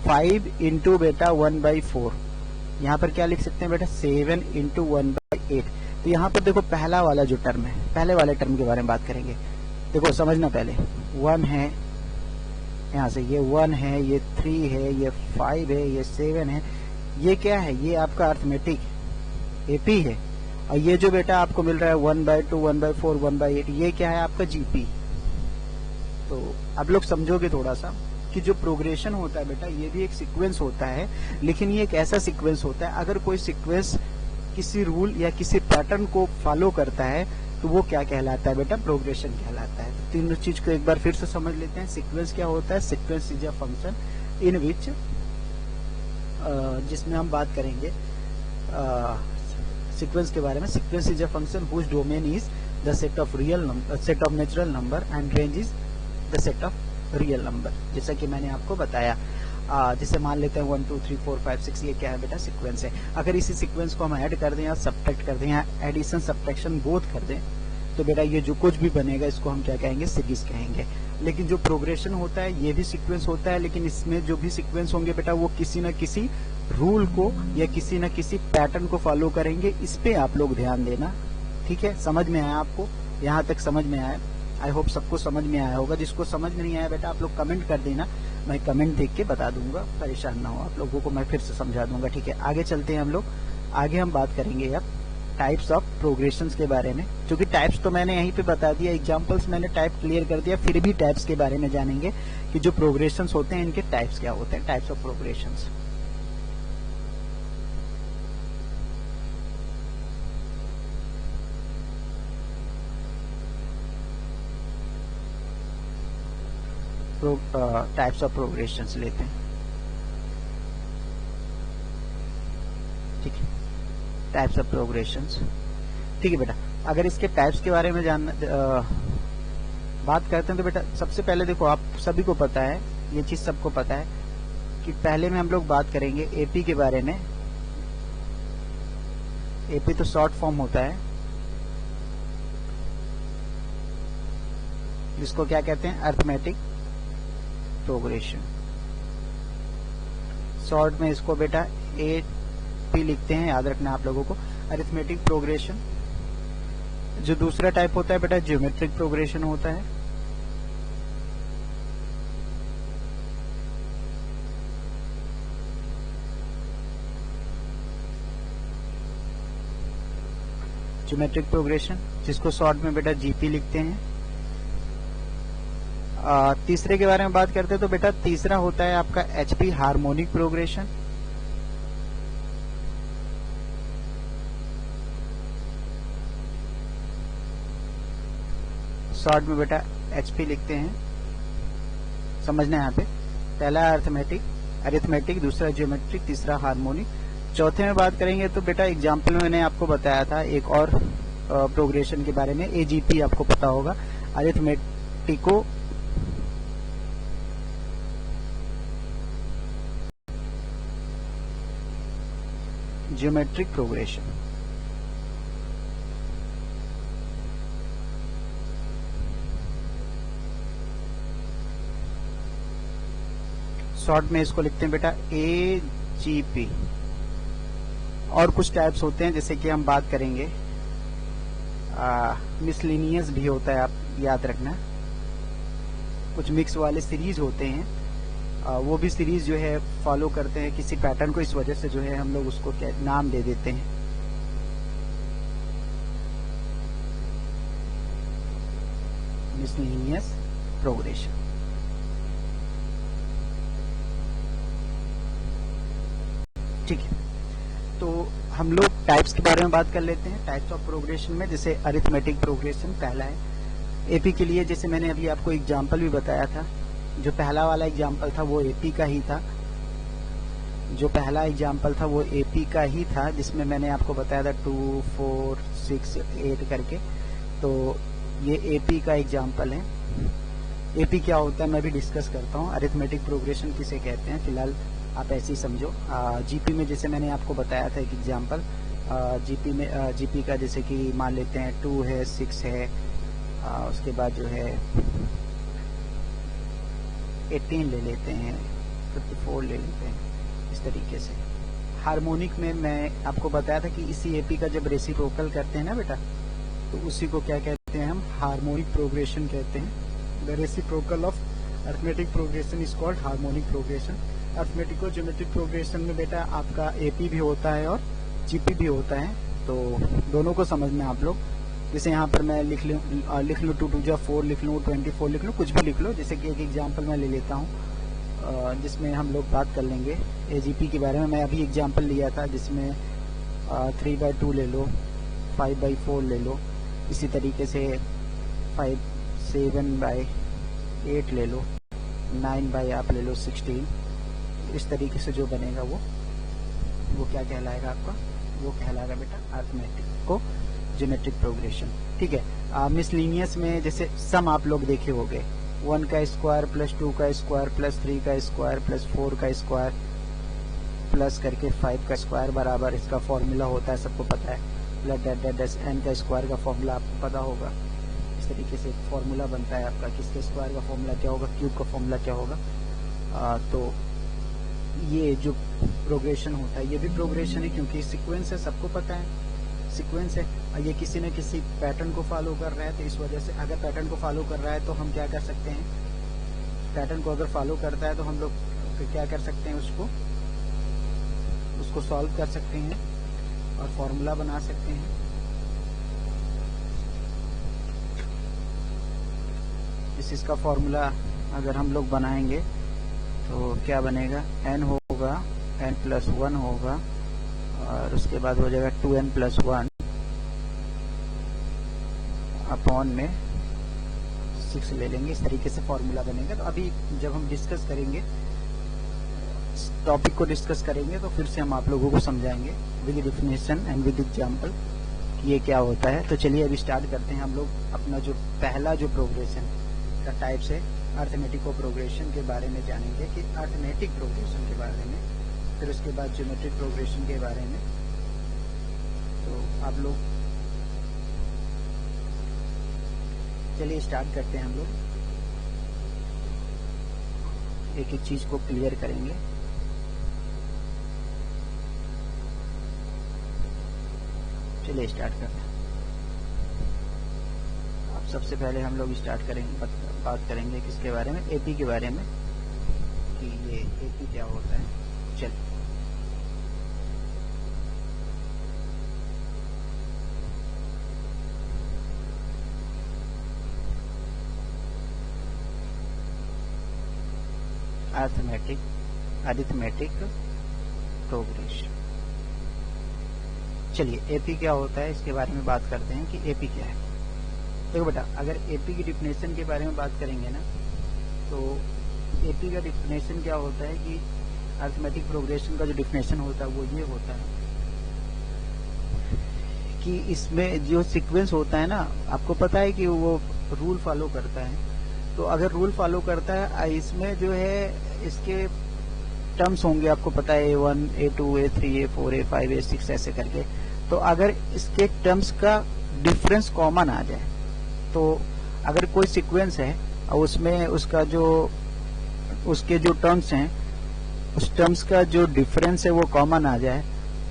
5 × बेटा 1/4, यहाँ पर क्या लिख सकते हैं बेटा 7 × 1/8। तो यहाँ पर देखो पहला वाला जो टर्म है, पहले वाले टर्म के बारे में बात करेंगे। देखो समझना पहले 1 है, यहाँ से ये 1 है, ये 3 है, ये 5 है, ये 7 है, ये क्या है ये आपका अर्थमेटिक AP है। और ये जो बेटा आपको मिल रहा है 1/2, 1/4, 1/8 ये क्या है आपका GP। तो अब लोग समझोगे थोड़ा सा कि जो प्रोग्रेशन होता है बेटा ये भी एक सीक्वेंस होता है, लेकिन ये एक ऐसा सीक्वेंस होता है अगर कोई सीक्वेंस किसी रूल या किसी पैटर्न को फॉलो करता है तो वो क्या कहलाता है बेटा प्रोग्रेशन कहलाता है। तो तीनों चीज को एक बार फिर से समझ लेते हैं। सीक्वेंस क्या होता है, sequence is a function in which, जिसमें हम बात करेंगे सीक्वेंस के बारे में। Sequence is a function whose domain is the set of natural number and range is the set of real number. जैसा कि मैंने आपको बताया, जैसे मान लेते हैं 1, 2, 3, 4, 5, 6 ये क्या है बेटा सीक्वेंस है। अगर इसी सीक्वेंस को हम ऐड कर दें या सब्ट्रैक्ट कर दें या एडिशन सब्ट्रैक्शन बोथ कर दें तो बेटा ये जो कुछ भी बनेगा इसको हम क्या कहेंगे सीरीज कहेंगे। लेकिन जो प्रोग्रेशन होता है ये भी सीक्वेंस होता है, लेकिन इसमें जो भी सीक्वेंस होंगे बेटा वो किसी न किसी रूल को या किसी न किसी पैटर्न को फॉलो करेंगे। इस पे आप लोग ध्यान देना, ठीक है। समझ में आया आपको, यहाँ तक समझ में आया? आई होप सबको समझ में आया होगा। जिसको समझ में नहीं आया बेटा आप लोग कमेंट कर देना, मैं कमेंट देख के बता दूंगा, परेशान ना हो आप लोगों को, मैं फिर से समझा दूंगा, ठीक है। आगे चलते हैं हम लोग, आगे हम बात करेंगे अब टाइप्स ऑफ प्रोग्रेशंस के बारे में। क्योंकि टाइप्स तो मैंने यहीं पे बता दिया, एग्जांपल्स मैंने टाइप क्लियर कर दिया, फिर भी टाइप्स के बारे में जानेंगे कि जो प्रोग्रेशंस होते हैं इनके टाइप्स क्या होते हैं, types of progressions. Types of progressions लेते हैं, ठीक है। टाइप्स ऑफ प्रोग्रेशंस, ठीक है बेटा। अगर इसके टाइप्स के बारे में बात करते हैं तो बेटा सबसे पहले देखो आप सभी को पता है, ये चीज सबको पता है कि पहले में हम लोग बात करेंगे AP के बारे में। AP तो शॉर्ट फॉर्म होता है, जिसको क्या कहते हैं अर्थमेटिक प्रोग्रेशन। शॉर्ट में इसको बेटा AP लिखते हैं, याद रखना आप लोगों को, अरिथमेटिक प्रोग्रेशन। जो दूसरा टाइप होता है बेटा ज्योमेट्रिक प्रोग्रेशन होता है। ज्योमेट्रिक प्रोग्रेशन जिसको शॉर्ट में बेटा GP लिखते हैं। तीसरे के बारे में बात करते हैं तो बेटा तीसरा होता है आपका HP हार्मोनिक प्रोग्रेशन। शॉर्ट में बेटा एचपी लिखते हैं, समझना यहाँ पे। पहला अरिथमेटिक, दूसरा ज्योमेट्रिक, तीसरा हार्मोनिक। चौथे में बात करेंगे तो बेटा एग्जाम्पल में मैंने आपको बताया था एक और प्रोग्रेशन के बारे में, एजीपी आपको पता होगा, अरिथमेटिको ज्योमेट्रिक प्रोग्रेशन। शॉर्ट में इसको लिखते हैं बेटा एजीपी। और कुछ टाइप्स होते हैं जैसे कि हम बात करेंगे, मिसलिनियस भी होता है, आप याद रखना। कुछ मिक्स वाले सीरीज होते हैं, वो भी सीरीज जो है फॉलो करते हैं किसी पैटर्न को, इस वजह से जो है हम लोग उसको क्या नाम दे देते हैं। Miscellaneous progression. ठीक है, तो हम लोग टाइप्स के बारे में बात कर लेते हैं। टाइप्स ऑफ प्रोग्रेशन में जैसे अरिथमेटिक प्रोग्रेशन पहला है। एपी के लिए जैसे मैंने अभी आपको एग्जांपल भी बताया था, जो पहला वाला एग्जांपल था वो एपी का ही था। जो पहला एग्जांपल था वो एपी का ही था, जिसमें मैंने आपको बताया था 2, 4, 6, 8 करके। तो ये एपी का एग्जांपल है। एपी क्या होता है मैं भी डिस्कस करता हूँ। अरिथमेटिक प्रोग्रेशन किसे कहते हैं फिलहाल आप ऐसे ही समझो। जीपी में जैसे मैंने आपको बताया था एक एग्जांपल, जीपी का जैसे कि मान लेते हैं 2 है, 6 है, उसके बाद जो है 18 ले लेते हैं, 54 ले लेते हैं, इस तरीके से। हार्मोनिक में मैं आपको बताया था कि इसी एपी का जब रेसिप्रोकल करते हैं ना बेटा, तो उसी को क्या कहते हैं हम, हार्मोनिक प्रोग्रेशन कहते हैं। The reciprocal of arithmetic progression is called harmonic progression. Arithmetic और ज्योमेट्रिक प्रोग्रेशन में बेटा आपका एपी भी होता है और जीपी भी होता है, तो दोनों को समझना आप लोग। जैसे यहाँ पर मैं लिख लूँ 2 2 जा 4 लिख लूँ, 24 लिख लूँ, कुछ भी लिख लो। जैसे कि एक एग्जांपल मैं ले लेता हूँ जिसमें हम लोग बात कर लेंगे एजीपी के बारे में। मैं अभी एग्जांपल लिया था जिसमें 3/2 ले लो, 5/4 ले लो, इसी तरीके से 7/8 ले लो, 9 आप ले लो 16। इस तरीके से जो बनेगा वो क्या कहलाएगा आपका, वो कहलाएगा बेटा अरिथमेटिक को ज्योमेट्रिक प्रोग्रेशन। ठीक है। मिसलिनियस में जैसे सम आप लोग देखे होंगे, 1 का स्क्वायर प्लस 2 का स्क्वायर प्लस 3 का स्क्वायर प्लस 4 का स्क्वायर प्लस करके 5 का स्क्वायर बराबर इसका फॉर्मूला होता है, सबको पता है, प्लस n का स्क्वायर का फॉर्मूला आपको पता होगा। इस तरीके से फॉर्मूला बनता है आपका, किसके स्क्वायर का फॉर्मूला क्या होगा, क्यूब का फॉर्मूला क्या होगा। तो ये जो प्रोग्रेशन होता है ये भी प्रोग्रेशन है, क्योंकि सीक्वेंस है, सबको पता है सीक्वेंस है। ये किसी न किसी पैटर्न को फॉलो कर रहा है, तो इस वजह से अगर पैटर्न को फॉलो कर रहा है तो हम क्या कर सकते हैं, पैटर्न को अगर फॉलो करता है तो हम लोग क्या कर सकते हैं, उसको सॉल्व कर सकते हैं और फॉर्मूला बना सकते हैं। इसका फॉर्मूला अगर हम लोग बनाएंगे तो क्या बनेगा, n होगा, n+1 होगा, और उसके बाद हो जाएगा 2n+1 अपॉन में 6 ले लेंगे। इस तरीके से फॉर्मूला बनेगा। तो अभी जब हम डिस्कस करेंगे, टॉपिक को डिस्कस करेंगे, तो फिर से हम आप लोगों को समझाएंगे with definition and with example ये क्या होता है। तो चलिए अभी स्टार्ट करते हैं। हम लोग अपना जो पहला जो प्रोग्रेशन का टाइप्स है अरिथमेटिक प्रोग्रेशन के बारे में जानेंगे, कि अरिथमेटिक प्रोग्रेशन के बारे में, फिर उसके बाद ज्योमेट्रिक प्रोग्रेशन के बारे में। तो आप लोग चलिए स्टार्ट करते हैं। हम लोग एक एक चीज को क्लियर करेंगे। चलिए स्टार्ट करते हैं। अब सबसे पहले हम लोग स्टार्ट करेंगे, बात करेंगे किसके बारे में, एपी के बारे में, कि ये एपी क्या होता है। चलिए अरिथमेटिक प्रोग्रेशन। चलिए एपी क्या होता है इसके बारे में बात करते हैं कि एपी क्या है। देखो बेटा, अगर एपी की डिफिनेशन के बारे में बात करेंगे ना, तो एपी का डिफिनेशन क्या होता है कि अरिथमेटिक प्रोग्रेशन का जो डिफिनेशन होता है वो ये होता है कि इसमें जो सीक्वेंस होता है ना, आपको पता है कि वो रूल फॉलो करता है। तो अगर रूल फॉलो करता है, इसमें जो है इसके टर्म्स होंगे, आपको पता है A1, A2, A3, A4, A5, A6 ऐसे करके। तो अगर इसके टर्म्स का डिफरेंस कॉमन आ जाए, तो अगर कोई सीक्वेंस है और उसमें उसका जो उसके जो टर्म्स हैं, उस टर्म्स का जो डिफरेंस है वो कॉमन आ जाए,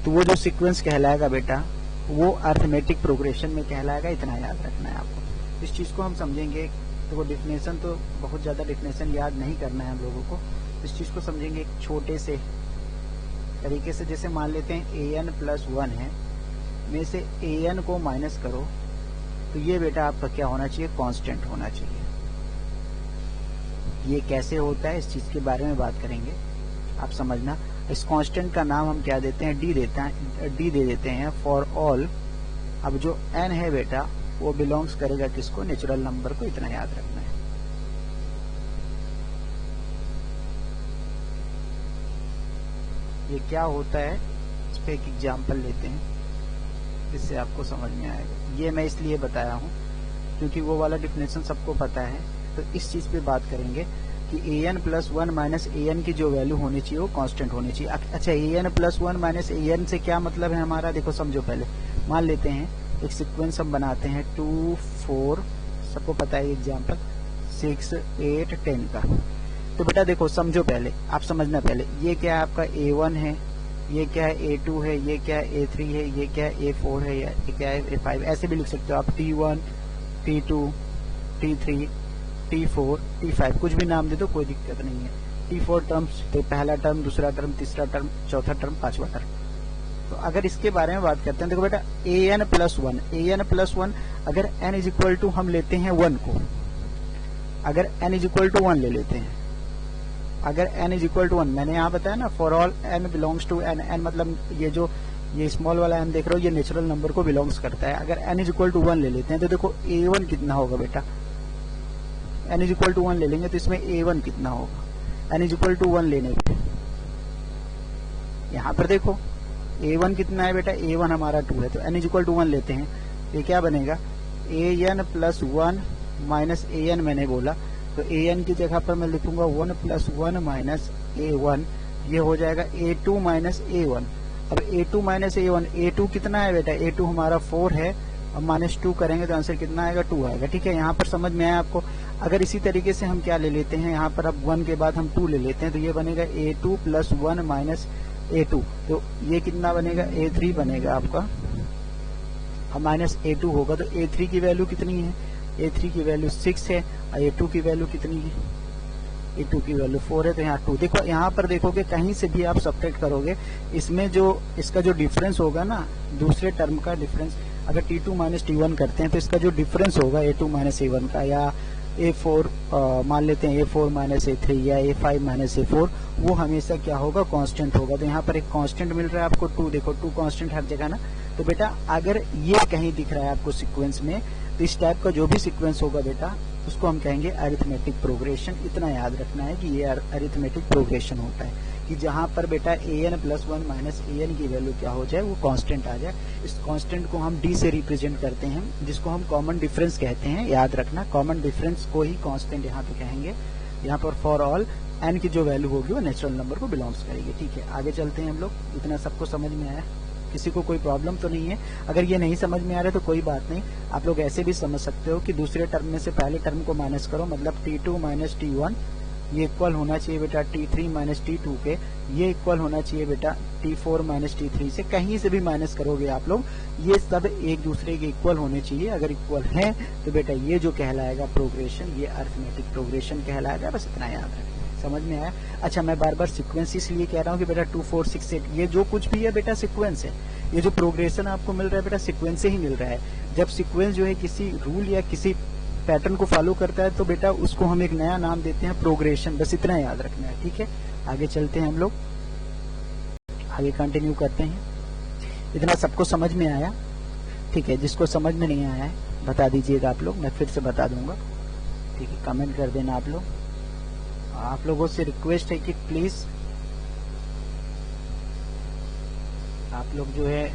तो वो जो सीक्वेंस कहलाएगा बेटा, वो अरिथमेटिक प्रोग्रेशन में कहलाएगा। इतना याद रखना है आपको। इस चीज को हम समझेंगे। तो वो डिफिनेशन, तो बहुत ज्यादा डिफिनेशन याद नहीं करना है हम लोगों को। इस चीज को समझेंगे एक छोटे से तरीके से। जैसे मान लेते हैं an+1 है, में से an को माइनस करो, तो ये बेटा आपका क्या होना चाहिए, कांस्टेंट होना चाहिए। ये कैसे होता है, इस चीज के बारे में बात करेंगे, आप समझना। इस कांस्टेंट का नाम हम क्या देते हैं, डी दे देते हैं फॉर ऑल। अब जो n है बेटा, वो बिलोंग्स करेगा किसको, नेचुरल नंबर को। इतना याद रखना है। ये क्या होता है, इस पे एक एग्जाम्पल लेते हैं, जिससे आपको समझ में आएगा। ये मैं इसलिए बताया हूँ क्योंकि वो वाला डिफिनेशन सबको पता है। तो इस चीज पे बात करेंगे कि an+1 माइनस an की जो वैल्यू होनी चाहिए वो कांस्टेंट होनी चाहिए। अच्छा, an+1 माइनस an से क्या मतलब है हमारा, देखो समझो। पहले मान लेते हैं एक सीक्वेंस हम बनाते हैं 2, 4, सबको पता है एग्जाम्पल 6, 8, 10 का। तो बेटा देखो, समझो पहले, आप समझना पहले, ये क्या है आपका A1 है, ये क्या है A2 है, ये क्या है A3 है, ये क्या है A4 है, ये क्या है A5। ऐसे भी लिख सकते हो आप, T1, T2, T3, T4, T5, कुछ भी नाम दे दो, कोई दिक्कत नहीं है। T4 टर्म्स, तो पहला टर्म, दूसरा टर्म, तीसरा टर्म, चौथा टर्म, पांचवा टर्म। तो अगर इसके बारे में बात करते हैं, देखो बेटा, an+1, अगर n इज इक्वल टू हम लेते हैं 1 को, अगर n इज इक्वल टू 1 ले लेते हैं, अगर n इज इक्वल टू 1, मैंने यहाँ बताया ना, for all n belongs to n, n मतलब ये स्मॉल वाला n देख रहे हो, ये नेचुरल नंबर को बिलोंग्स करता है। अगर n इज इक्वल टू 1 ले लेते हैं, तो देखो A1 कितना होगा बेटा, n इज इक्वल टू 1 ले लेंगे तो इसमें A1 कितना होगा, n इज इक्वल टू 1 लेने पे। यहाँ पर देखो A1 कितना है बेटा, A1 हमारा 2 है, तो n इज इक्वल टू 1 लेते हैं, ये क्या बनेगा, an+1 माइनस an मैंने बोला, तो an की जगह पर मैं लिखूंगा 1+1 माइनस A1, ये हो जाएगा A2 माइनस A1। अब A2 माइनस A1, A2 कितना है बेटा, A2 हमारा 4 है, अब -2 करेंगे तो आंसर कितना आएगा, 2 आएगा। ठीक है, यहाँ पर समझ में आया आपको। अगर इसी तरीके से हम क्या ले लेते हैं, यहाँ पर अब 1 के बाद हम 2 ले लेते हैं, तो ये बनेगा A2+1 माइनस A2, तो ये कितना बनेगा, A3 बनेगा आपका, अब -A2 होगा, तो A3 की वैल्यू कितनी है, A3 की वैल्यू 6 है, और A2 की वैल्यू कितनी है, A2 की वैल्यू 4 है, तो यहाँ 2। देखो यहाँ पर देखोगे, कहीं से भी आप सब्ट्रैक्ट करोगे, इसमें जो इसका जो डिफरेंस होगा ना, दूसरे टर्म का डिफरेंस, अगर T2 माइनस T1 करते हैं, तो इसका जो डिफरेंस होगा A2 माइनस A1 का, या A4 मान लेते हैं A4 माइनस A3 या A5 माइनस A4, वो हमेशा क्या होगा, कांस्टेंट होगा। तो यहाँ पर एक कांस्टेंट मिल रहा है आपको 2, देखो 2 कांस्टेंट हर जगह ना। तो बेटा अगर ये कहीं दिख रहा है आपको सीक्वेंस में, तो इस टाइप का जो भी सीक्वेंस होगा बेटा, उसको हम कहेंगे अरिथमेटिक प्रोग्रेशन। इतना याद रखना है कि ये अरिथमेटिक प्रोग्रेशन होता है, कि जहां पर बेटा an+1 माइनस an की वैल्यू क्या हो जाए, वो कांस्टेंट आ जाए। इस कांस्टेंट को हम d से रिप्रेजेंट करते हैं, जिसको हम कॉमन डिफरेंस कहते हैं। याद रखना, कॉमन डिफरेंस को ही कांस्टेंट यहाँ पे कहेंगे। यहाँ पर फॉर ऑल n की जो वैल्यू होगी वो नेचुरल नंबर को बिलोंग्स करेगी। ठीक है, आगे चलते हैं हम लोग। इतना सबको समझ में आया, किसी को कोई प्रॉब्लम तो नहीं है? अगर ये नहीं समझ में आ रहा है तो कोई बात नहीं, आप लोग ऐसे भी समझ सकते हो कि दूसरे टर्म में से पहले टर्म को माइनस करो, मतलब T2 माइनस T1 ये इक्वल होना चाहिए बेटा T3 माइनस T2 के, ये इक्वल होना चाहिए बेटा T4 माइनस T3 से। कहीं से भी माइनस करोगे आप लोग, ये सब एक दूसरे के इक्वल होने चाहिए। अगर इक्वल है तो बेटा ये जो कहलाएगा प्रोग्रेशन, ये अरिथमेटिक प्रोग्रेशन कहलाएगा। बस इतना याद रखें। समझ में आया? अच्छा, मैं बार बार सीक्वेंस इसलिए कह रहा हूँ कि बेटा 2, 4, 6, 8 ये जो कुछ भी है बेटा सीक्वेंस है। ये जो प्रोग्रेशन आपको मिल रहा है बेटा सीक्वेंस से ही मिल रहा है। जब सीक्वेंस जो है किसी रूल या किसी पैटर्न को फॉलो करता है तो बेटा उसको हम एक नया नाम देते हैं प्रोग्रेशन। बस इतना याद रखना है। ठीक है, आगे चलते हैं हम लोग, आगे कंटिन्यू करते हैं। इतना सबको समझ में आया? ठीक है, जिसको समझ में नहीं आया है बता दीजिएगा आप लोग, मैं फिर से बता दूंगा, ठीक है। कमेंट कर देना आप लोग। आप लोगों से रिक्वेस्ट है कि प्लीज आप लोग जो है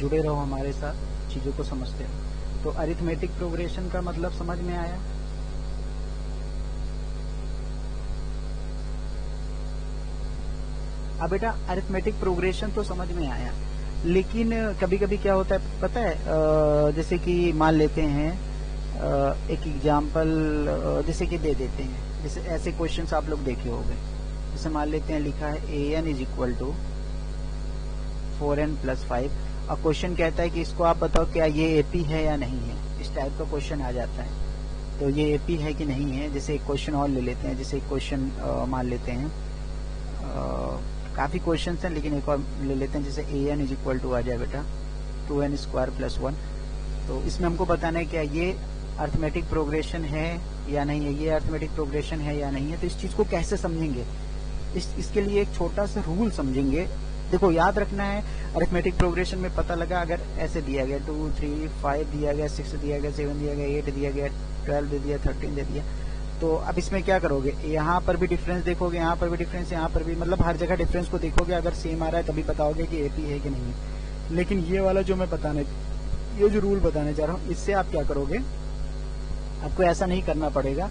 जुड़े रहो हमारे साथ, चीजों को समझते रहो। तो अरिथमेटिक प्रोग्रेशन का मतलब समझ में आया? अब बेटा अरिथमेटिक प्रोग्रेशन तो समझ में आया, लेकिन कभी कभी क्या होता है पता है, जैसे कि मान लेते हैं एक एग्जाम्पल जैसे कि दे देते हैं, जैसे ऐसे क्वेश्चंस आप लोग देखे होंगे। जैसे मान लेते हैं लिखा है an is equal to 4n plus 5। अब क्वेश्चन कहता है कि इसको आप बताओ क्या ये एपी है या नहीं है, इस टाइप का क्वेश्चन आ जाता है। तो ये एपी है कि नहीं है, जैसे एक क्वेश्चन और ले लेते हैं, जैसे एक क्वेश्चन मान लेते हैं, काफी क्वेश्चन हैं लेकिन एक और ले लेते हैं, जैसे an इज इक्वल टू आ जाए बेटा 2n स्क्वायर प्लस 1। तो इसमें हमको बताना है क्या ये अरिथमेटिक प्रोग्रेशन है या नहीं है, ये अरिथमेटिक प्रोग्रेशन है या नहीं है। तो इस चीज को कैसे समझेंगे, इसके लिए एक छोटा सा रूल समझेंगे। देखो याद रखना है, अरिथमेटिक प्रोग्रेशन में पता लगा अगर ऐसे दिया गया 2 3 5 दिया गया, 6 दिया गया, 7 दिया गया, 8 दिया गया, 12 दे दिया, 13 दे दिया, तो अब इसमें क्या करोगे, यहाँ पर भी डिफरेंस देखोगे, यहाँ पर भी डिफरेंस, यहाँ पर भी, मतलब हर जगह डिफरेंस को देखोगे, अगर सेम आ रहा है तभी बताओगे कि एपी है कि नहीं है। लेकिन ये वाला जो मैं बताने, ये जो रूल बताने जा रहा हूँ, इससे आप क्या करोगे, आपको ऐसा नहीं करना पड़ेगा,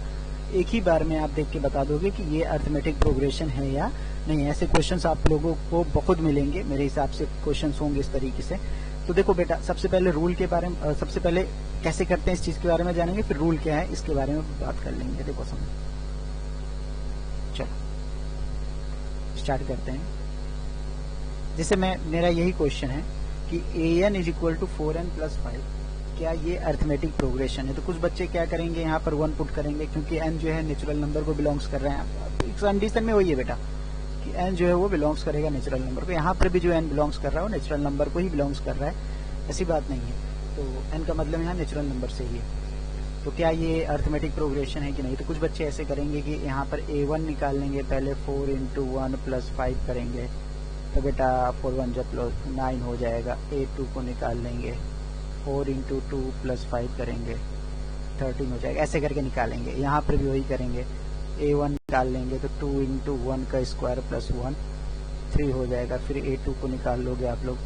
एक ही बार में आप देख के बता दोगे कि ये अरिथमेटिक प्रोग्रेशन है या नहीं। ऐसे क्वेश्चंस आप लोगों को बहुत मिलेंगे, मेरे हिसाब से क्वेश्चंस होंगे इस तरीके से। तो देखो बेटा, सबसे पहले रूल के बारे में, सबसे पहले कैसे करते हैं इस चीज के बारे में जानेंगे, फिर रूल क्या है इसके बारे में बात कर लेंगे। देखो समझ, चलो स्टार्ट करते हैं। जैसे मेरा यही क्वेश्चन है कि an is equal to 4n plus 5, क्या ये अरिथमेटिक प्रोग्रेशन है। तो कुछ बच्चे क्या करेंगे, यहाँ पर 1 पुट करेंगे, क्योंकि n जो है नेचुरल नंबर को बिलोंग्स कर रहे हैं। कंडीशन में वही है बेटा कि n जो है वो बिलोंग्स करेगा नेचुरल नंबर को। यहाँ पर भी जो n बिलोंग्स कर रहा है वो नेचुरल नंबर को ही बिलोंग्स कर रहा है, ऐसी बात नहीं है। तो n का मतलब यहाँ नेचुरल नंबर से ही है। तो क्या ये अरिथमेटिक प्रोग्रेशन है कि नहीं। तो कुछ बच्चे ऐसे करेंगे कि यहाँ पर a1 निकाल लेंगे, पहले 4 इंटू 1 प्लस 5 करेंगे, तो बेटा 4 1 जब 9 हो जाएगा। a2 को निकाल लेंगे, 4 इंटू 2 प्लस 5 करेंगे, 13 हो जाएगा, ऐसे करके निकालेंगे। यहाँ पर भी वही करेंगे, a1 निकाल लेंगे तो 2 इंटू 1 का स्क्वायर प्लस 1 3 हो जाएगा। फिर a2 को निकाल लोगे आप लोग,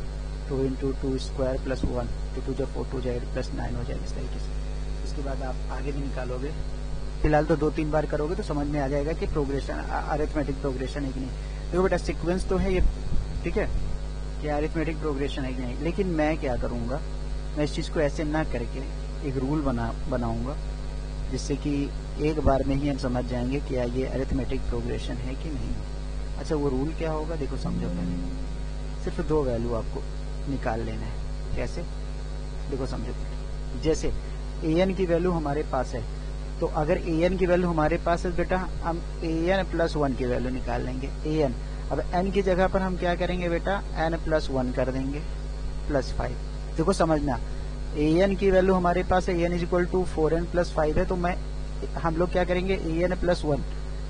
2 इंटू 2 स्क्वायर प्लस 1, तो 2 जब 4 हो जाएगा प्लस 9 हो जाएगा, इस तरीके से। इसके बाद आप आगे भी निकालोगे, फिलहाल तो 2-3 बार करोगे तो समझ में आ जाएगा कि प्रोग्रेशन अरिथमेटिक प्रोग्रेशन है कि नहीं। देखो बेटा सिक्वेंस तो है ये, ठीक है, कि अरिथमेटिक प्रोग्रेशन है कि नहीं। लेकिन मैं क्या करूंगा, मैं इस चीज को ऐसे ना करके एक रूल बनाऊंगा, जिससे कि एक बार में ही हम समझ जाएंगे कि ये अरिथमेटिक प्रोग्रेशन है कि नहीं। अच्छा वो रूल क्या होगा, देखो समझो पहले। सिर्फ 2 वैल्यू आपको निकाल लेना है। कैसे, देखो समझो। जैसे an की वैल्यू हमारे पास है, तो अगर an की वैल्यू हमारे पास है बेटा, हम an प्लस 1 की वैल्यू निकाल लेंगे। an, अब n की जगह पर हम क्या करेंगे बेटा, n प्लस 1 कर देंगे प्लस 5। देखो समझना, an की वैल्यू हमारे पास है, an is equal to 4n plus 5 है, तो हम लोग क्या करेंगे, an प्लस 1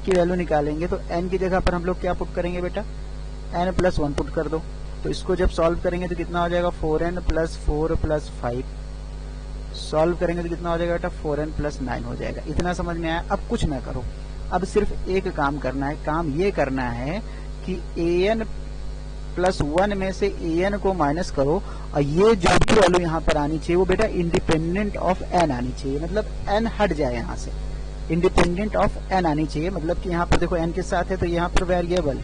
की वैल्यू निकालेंगे। तो n की जगह पर हम लोग क्या पुट करेंगे बेटा, n प्लस 1 पुट कर दो। तो इसको जब सॉल्व करेंगे तो कितना हो जाएगा, 4n प्लस 4 प्लस 5। सॉल्व करेंगे तो कितना हो जाएगा बेटा, 4n प्लस 9 हो जाएगा। इतना समझ में आया। अब कुछ ना करो, अब सिर्फ एक काम करना है। काम ये करना है कि an प्लस 1 में से an को माइनस करो, और ये जो भी वैल्यू यहाँ पर आनी चाहिए वो बेटा इंडिपेंडेंट ऑफ n आनी चाहिए, मतलब n हट जाए यहाँ से, इंडिपेंडेंट ऑफ n आनी चाहिए। मतलब कि यहाँ पर देखो n के साथ है तो यहाँ पर वेरिएबल,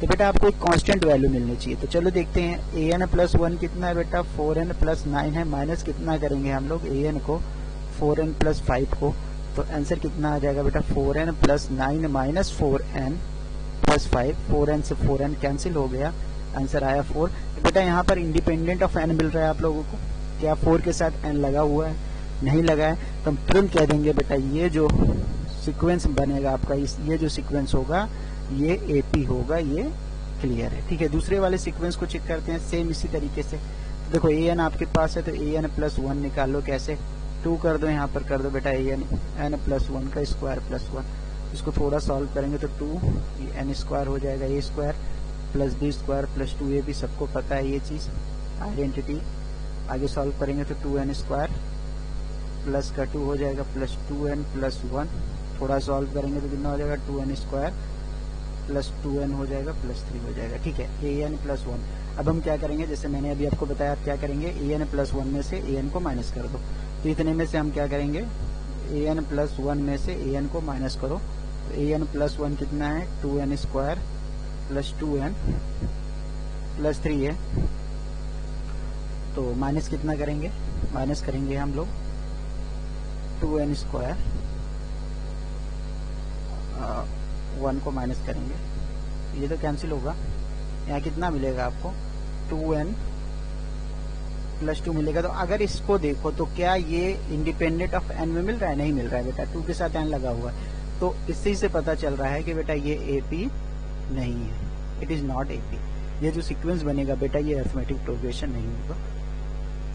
तो बेटा आपको एक कांस्टेंट वैल्यू मिलनी चाहिए। तो चलो देखते हैं, an प्लस 1 कितना है बेटा, 4n प्लस 9 है, माइनस कितना करेंगे हम लोग an को, 4n प्लस 5 को, तो आंसर कितना आ जाएगा बेटा, 4n plus 9 minus 4n plus 5। 4n से 4n कैंसिल हो गया, आंसर आया 4। बेटा यहाँ पर इंडिपेंडेंट ऑफ n मिल रहा है आप लोगों को, क्या 4 के साथ n लगा हुआ है, नहीं लगा है, तो हम तुरंत कह देंगे बेटा ये जो सीक्वेंस बनेगा आपका, ये जो सीक्वेंस होगा ये एपी होगा, ये क्लियर है। ठीक है, दूसरे वाले सीक्वेंस को चेक करते हैं सेम इसी तरीके से। तो देखो an आपके पास है तो an प्लस 1 निकाल लो, कैसे, 2 कर दो, यहाँ पर कर दो बेटा n प्लस 1 का स्क्वायर प्लस 1। इसको थोड़ा सॉल्व करेंगे तो 2 n स्क्वायर हो जाएगा, a square plus b square plus 2ab, सबको पता है ये चीज, आइडेंटिटी। आगे सॉल्व करेंगे तो 2n स्क्वायर प्लस का 2 हो जाएगा प्लस 2n प्लस 1, थोड़ा सॉल्व करेंगे तो कितना हो जाएगा 2n स्क्वायर प्लस 2n हो जाएगा प्लस 3 हो जाएगा। ठीक है, an प्लस 1। अब हम क्या करेंगे, जैसे मैंने अभी आपको बताया, आप क्या करेंगे, an प्लस 1 में से an को माइनस कर दो। तो इतने में से हम क्या करेंगे, an प्लस 1 में से an को माइनस करो। तो an प्लस 1 कितना है, 2n square plus 2n plus 3 है। तो माइनस कितना करेंगे, माइनस करेंगे हम लोग 2n स्क्वायर, 1 को माइनस करेंगे, ये तो कैंसिल होगा। यहाँ कितना मिलेगा आपको, 2n प्लस 2 मिलेगा। तो अगर इसको देखो तो क्या ये इंडिपेंडेंट ऑफ n में मिल रहा है, नहीं मिल रहा है बेटा, 2 के साथ n लगा हुआ है। तो इससे से पता चल रहा है कि बेटा ये AP नहीं है, इट इज नॉट AP। ये जो सीक्वेंस बनेगा बेटा, ये अरिथमेटिक प्रोग्रेशन नहीं होगा।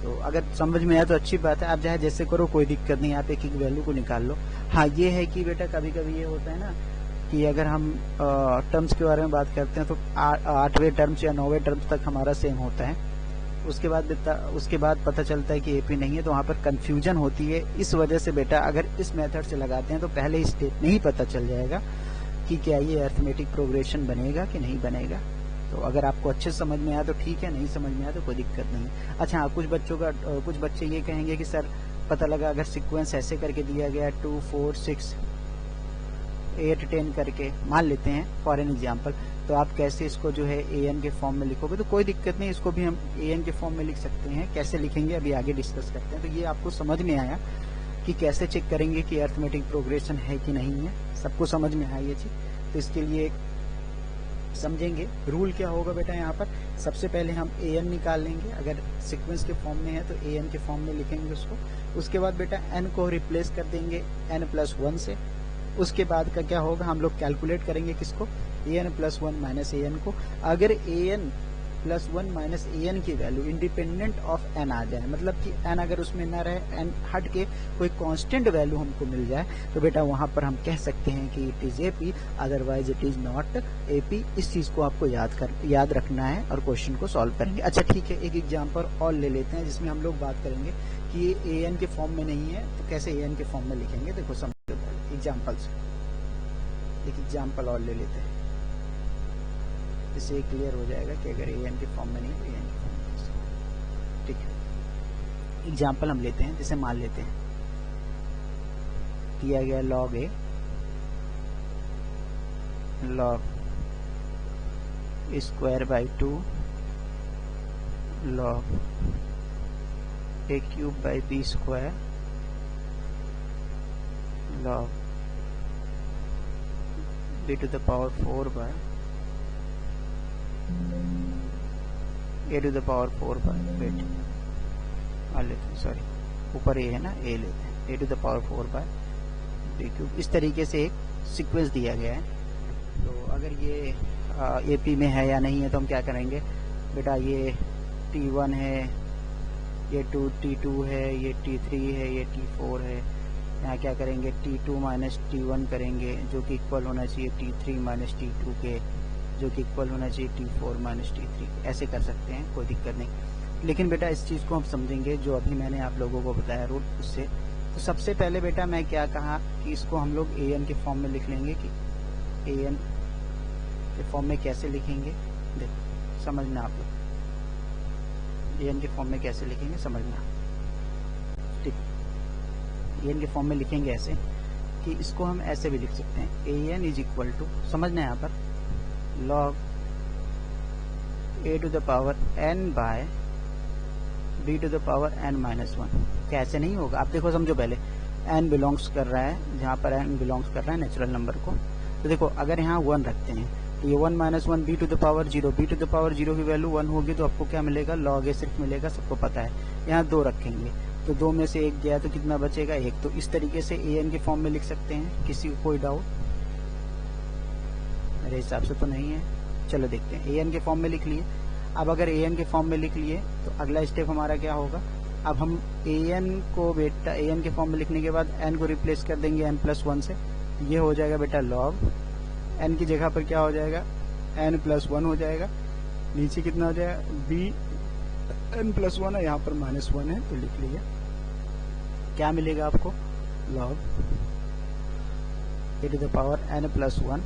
तो अगर समझ में आया तो अच्छी बात है, आप चाहे जैसे करो, कोई दिक्कत नहीं, आप एक एक वैल्यू को निकाल लो। हाँ, ये है कि बेटा कभी कभी ये होता है ना कि अगर हम टर्म्स के बारे में बात करते हैं तो 8वें टर्म्स या 9वें टर्म्स तक हमारा सेम होता है, उसके बाद पता चलता है कि AP नहीं है, तो वहाँ पर कंफ्यूजन होती है। इस वजह से बेटा अगर इस मेथड से लगाते हैं तो पहले स्टेप में ही पता चल जाएगा कि क्या ये अरिथमेटिक प्रोग्रेशन बनेगा कि नहीं बनेगा। तो अगर आपको अच्छे समझ में आया तो ठीक है, नहीं समझ में आया तो कोई दिक्कत नहीं। अच्छा हाँ, कुछ बच्चे ये कहेंगे कि सर पता लगा अगर सीक्वेंस ऐसे करके दिया गया 2 4 6 8 10 करके मान लेते हैं फॉर एन एग्जाम्पल, तो आप कैसे इसको जो है an के फॉर्म में लिखोगे। तो कोई दिक्कत नहीं, इसको भी हम an के फॉर्म में लिख सकते हैं। कैसे लिखेंगे अभी आगे डिस्कस करते हैं। तो ये आपको समझ में आया कि कैसे चेक करेंगे कि अरिथमेटिक प्रोग्रेशन है कि नहीं है, सबको समझ में आया ये चीज। तो इसके लिए समझेंगे रूल क्या होगा बेटा। यहाँ पर सबसे पहले हम an निकाल लेंगे, अगर सीक्वेंस के फॉर्म में है तो an के फॉर्म में लिखेंगे उसको। उसके बाद बेटा n को रिप्लेस कर देंगे n प्लस 1 से। उसके बाद का क्या होगा, हम लोग कैलकुलेट करेंगे किसको, an प्लस 1 माइनस an को। अगर an प्लस 1 माइनस an की वैल्यू इंडिपेंडेंट ऑफ n आ जाए, मतलब कि n अगर उसमें ना रहे, n हट के कोई कांस्टेंट वैल्यू हमको मिल जाए, तो बेटा वहां पर हम कह सकते हैं कि it is AP, otherwise it is not AP। इस चीज को आपको याद रखना है और क्वेश्चन को सॉल्व करेंगे। अच्छा ठीक है, एक एग्जाम्पल और ले लेते हैं जिसमें हम लोग बात करेंगे कि ये an के फॉर्म में नहीं है तो कैसे an के फॉर्म में लिखेंगे। देखो समझो एग्जाम्पल से, एक एग्जाम्पल और ले लेते हैं, इससे क्लियर हो जाएगा कि अगर an के फॉर्म में नहीं तो an के फॉर्म में। ठीक है, एग्जाम्पल हम लेते हैं, जैसे मान लेते हैं दिया गया log a log square by 2 log a cube by b square log b to the power 4 by a to the power 4 by wait मान लेते हैं, सॉरी ऊपर a है ना, a लेते हैं, a to the power 4 by b cube. इस तरीके से एक सीक्वेंस दिया गया है। तो अगर ये AP में है या नहीं है तो हम क्या करेंगे बेटा, ये T1 है, ये T2 है, ये T3 है, ये T4 है। यहाँ क्या करेंगे, T2 माइनस T1 करेंगे जो कि इक्वल होना चाहिए T3 माइनस T2 के, जो कि इक्वल होना चाहिए T4 माइनस T3। ऐसे कर सकते हैं, कोई दिक्कत नहीं। लेकिन बेटा इस चीज़ को हम समझेंगे जो अभी मैंने आप लोगों को बताया रूल उससे। तो सबसे पहले बेटा मैं क्या कहा कि इसको हम लोग an के फॉर्म में लिख लेंगे, कि an के फॉर्म में कैसे लिखेंगे, देखो समझना आप लोग an के फॉर्म में कैसे लिखेंगे समझना। ठीक, an के फॉर्म में लिखेंगे ऐसे कि इसको हम ऐसे भी लिख सकते हैं, an इज इक्वल टू, समझना यहाँ पर, log a to the power n by b to the power n minus 1। कैसे नहीं होगा, आप देखो समझो, पहले n बिलोंग्स कर रहा है, जहाँ पर n बिलोंग्स कर रहा है नेचुरल नंबर को। तो देखो अगर यहाँ 1 रखते हैं तो ये 1 minus 1 b to the power 0, b to the power 0 की वैल्यू 1 होगी तो आपको क्या मिलेगा, log a सिर्फ मिलेगा, सबको पता है। यहाँ 2 रखेंगे तो 2 में से 1 गया तो कितना बचेगा, 1। तो इस तरीके से an के फॉर्म में लिख सकते हैं। किसी को कोई डाउट? मेरे हिसाब से तो नहीं है। चलो देखते हैं, an के फॉर्म में लिख लिए। अब अगर an के फॉर्म में लिख लिए तो अगला स्टेप हमारा क्या होगा, अब हम an को बेटा an के फॉर्म में लिखने के बाद n को रिप्लेस कर देंगे n प्लस 1 से। ये हो जाएगा बेटा log, n की जगह पर क्या हो जाएगा, n प्लस 1 हो जाएगा। नीचे कितना हो जाएगा, b n+1 है, यहाँ पर -1 है तो लिख लिया। क्या मिलेगा आपको? log e to the power n+1।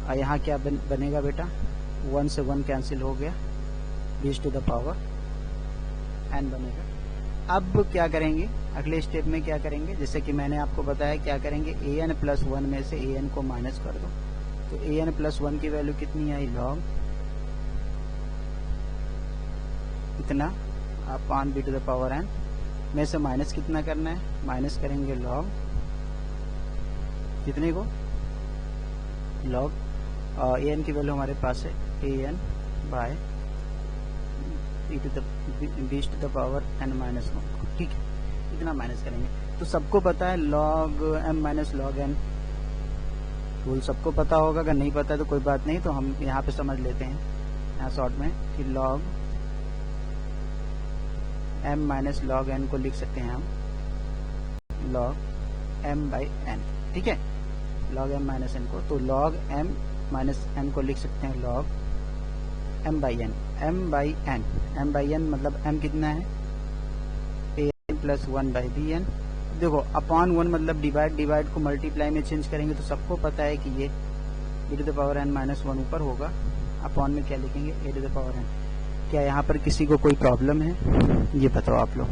और यहाँ क्या बनेगा बेटा? 1 से 1 कैंसिल हो गया, e to the power n बनेगा। अब क्या करेंगे अगले स्टेप में? क्या करेंगे, जैसे कि मैंने आपको बताया क्या करेंगे, an+1 में से an को माइनस कर दो। तो an+1 की वैल्यू कितनी आई? log इतना upon b to the power n में से माइनस कितना करना है? माइनस करेंगे log कितने को? log an की वैल्यू हमारे पास है an by b to the power n-1। ठीक है, इतना माइनस करेंगे। तो सबको पता है log m minus log n rule सबको पता होगा। अगर नहीं पता तो कोई बात नहीं, तो हम यहाँ पे समझ लेते हैं यहाँ शॉर्ट में कि log m minus log n को लिख सकते हैं हम log m बाई n। ठीक है, log m माइनस n को, तो log m माइनस n को लिख सकते हैं log m by n। m by n मतलब m कितना है? an+1 by bn। देखो अपॉन 1 मतलब डिवाइड को मल्टीप्लाई में चेंज करेंगे तो सबको पता है कि ये e to the power n-1 ऊपर होगा, अपॉन में क्या लिखेंगे? a to the power n। क्या यहाँ पर किसी को कोई प्रॉब्लम है? ये बताओ आप लोग।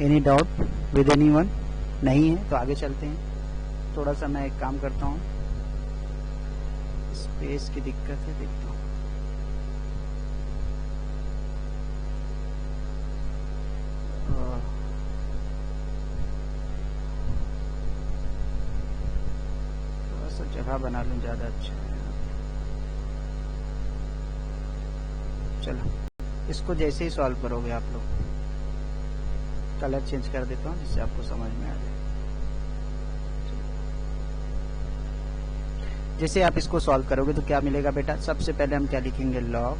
Any doubt with anyone? नहीं है तो आगे चलते हैं। थोड़ा सा मैं एक काम करता हूँ, स्पेस की दिक्कत है, देखता हूँ। थोड़ा सा जगह बना लूँ, ज्यादा अच्छा है। चलो इसको जैसे ही सॉल्व करोगे आप लोग, कलर चेंज कर देता हूँ जिससे आपको समझ में आ जाए। जैसे आप इसको सॉल्व करोगे तो क्या मिलेगा बेटा? सबसे पहले हम क्या लिखेंगे? log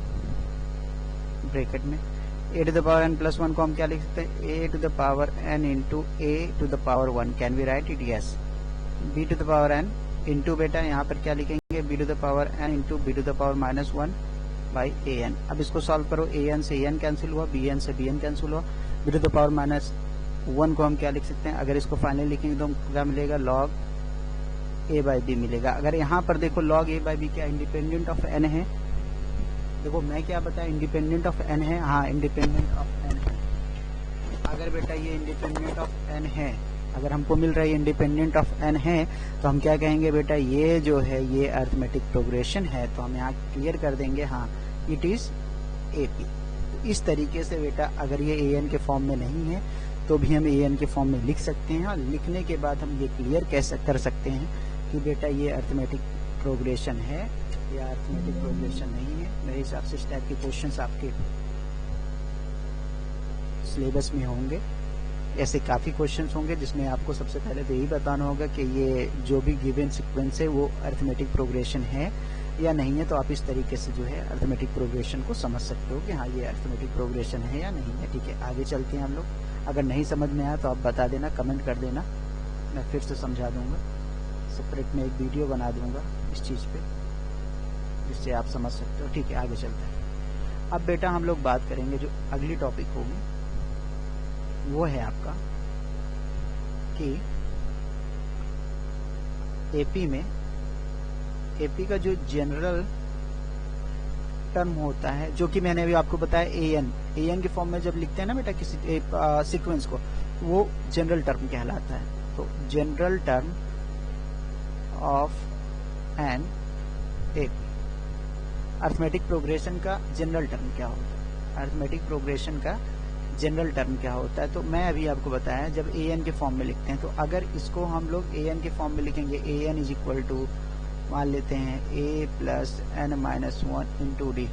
ब्रैकेट में a to the power n+1 को हम क्या लिख सकते हैं? a to the power n into a to the power 1। Can we write it? Yes. b to the power n into बेटा यहाँ पर क्या लिखेंगे? b to the power n into b to the power -1 by an। अब इसको solve करो, an से an cancel हुआ, bn से bn कैंसिल हुआ, b to the power -1 को हम क्या लिख सकते हैं? अगर इसको फाइनल लिखेंगे तो क्या मिलेगा? log a बाई बी मिलेगा। अगर यहाँ पर देखो log a बाई बी क्या इंडिपेंडेंट ऑफ n है? देखो मैं क्या बताया, इंडिपेंडेंट ऑफ n है। हाँ इंडिपेंडेंट ऑफ n है। अगर बेटा ये इंडिपेंडेंट ऑफ n है, अगर हमको मिल रहा है इंडिपेंडेंट ऑफ n है, तो हम क्या कहेंगे बेटा? ये जो है ये अरिथमेटिक प्रोग्रेशन है। तो हम यहाँ क्लियर कर देंगे हाँ इट इज AP। तो इस तरीके से बेटा अगर ये an के फॉर्म में नहीं है तो भी हम an के फॉर्म में लिख सकते हैं, और लिखने के बाद हम ये क्लियर कर सकते हैं कि बेटा ये अरिथमेटिक प्रोग्रेशन है या अरिथमेटिक प्रोग्रेशन नहीं है। मेरे हिसाब से इस टाइप के क्वेश्चंस आपके सिलेबस में होंगे। ऐसे काफ़ी क्वेश्चंस होंगे जिसमें आपको सबसे पहले तो यही बताना होगा कि ये जो भी गिवन सीक्वेंस है वो अरिथमेटिक प्रोग्रेशन है या नहीं है। तो आप इस तरीके से जो है अरिथमेटिक प्रोग्रेशन को समझ सकते हो कि हाँ ये अरिथमेटिक प्रोग्रेशन है या नहीं है। ठीक है, आगे चलते हैं हम लोग। अगर नहीं समझ में आया तो आप बता देना, कमेंट कर देना, मैं फिर से समझा दूंगा। सेपरेट में एक वीडियो बना दूंगा इस चीज़ पे जिससे आप समझ सकते हो। ठीक है, आगे चलते हैं। अब बेटा हम लोग बात करेंगे जो अगली टॉपिक होगी वो है आपका कि एपी में एपी का जो जनरल टर्म होता है, जो कि मैंने अभी आपको बताया एन के फॉर्म में जब लिखते हैं ना बेटा किसी सीक्वेंस को, वो जनरल टर्म कहलाता है। तो general term of an AP, arithmetic progression का जनरल टर्म क्या होता है? अरिथमेटिक प्रोग्रेशन का जनरल टर्म क्या होता है? तो मैं अभी आपको बताया जब an के फॉर्म में लिखते हैं, तो अगर इसको हम लोग an के फॉर्म में लिखेंगे, an इज इक्वल टू मान लेते हैं a plus n minus 1 into d,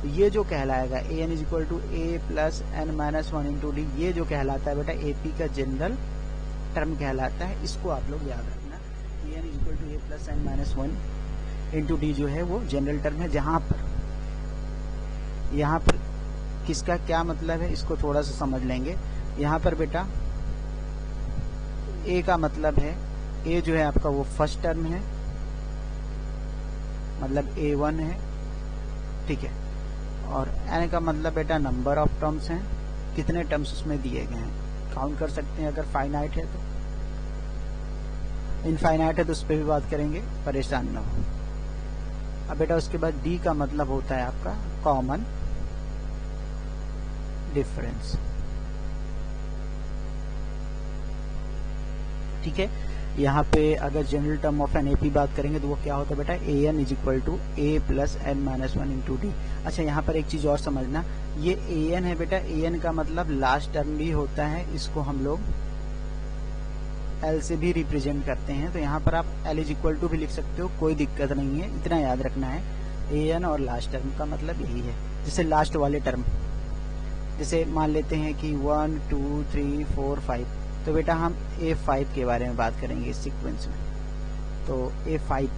तो ये जो कहलाएगा an is equal to a plus n minus 1 into d, ये जो कहलाता है बेटा AP का जनरल टर्म कहलाता है। इसको आप लोग याद रखना, an is equal to a plus n minus 1 into d जो है वो जनरल टर्म है। जहां पर यहाँ पर किसका क्या मतलब है इसको थोड़ा सा समझ लेंगे। यहाँ पर बेटा ए का मतलब है, ए जो है आपका वो फर्स्ट टर्म है, मतलब A1 है, ठीक है। और n का मतलब बेटा नंबर ऑफ टर्म्स हैं, कितने टर्म्स उसमें दिए गए हैं, काउंट कर सकते हैं। अगर फाइनाइट है तो, इनफाइनाइट है तो उस पर भी बात करेंगे, परेशान ना हो। अब बेटा उसके बाद d का मतलब होता है आपका कॉमन डिफरेंस, ठीक है। यहाँ पे अगर general term of an AP बात करेंगे तो वो क्या होता है बेटा, a n is equal to a plus n minus one into d. अच्छा यहाँ पर एक चीज और समझना, ये ए एन है बेटा, ए एन का मतलब लास्ट टर्म भी होता है, इसको हम लोग एल से भी रिप्रेजेंट करते हैं। तो यहाँ पर आप एल इज इक्वल टू भी लिख सकते हो, कोई दिक्कत नहीं है, इतना याद रखना है। ए एन और लास्ट टर्म का मतलब यही है। जैसे लास्ट वाले टर्म, जैसे मान लेते हैं कि 1 2 3 4 5, तो बेटा हम A5 के बारे में बात करेंगे इस सीक्वेंस में। तो A5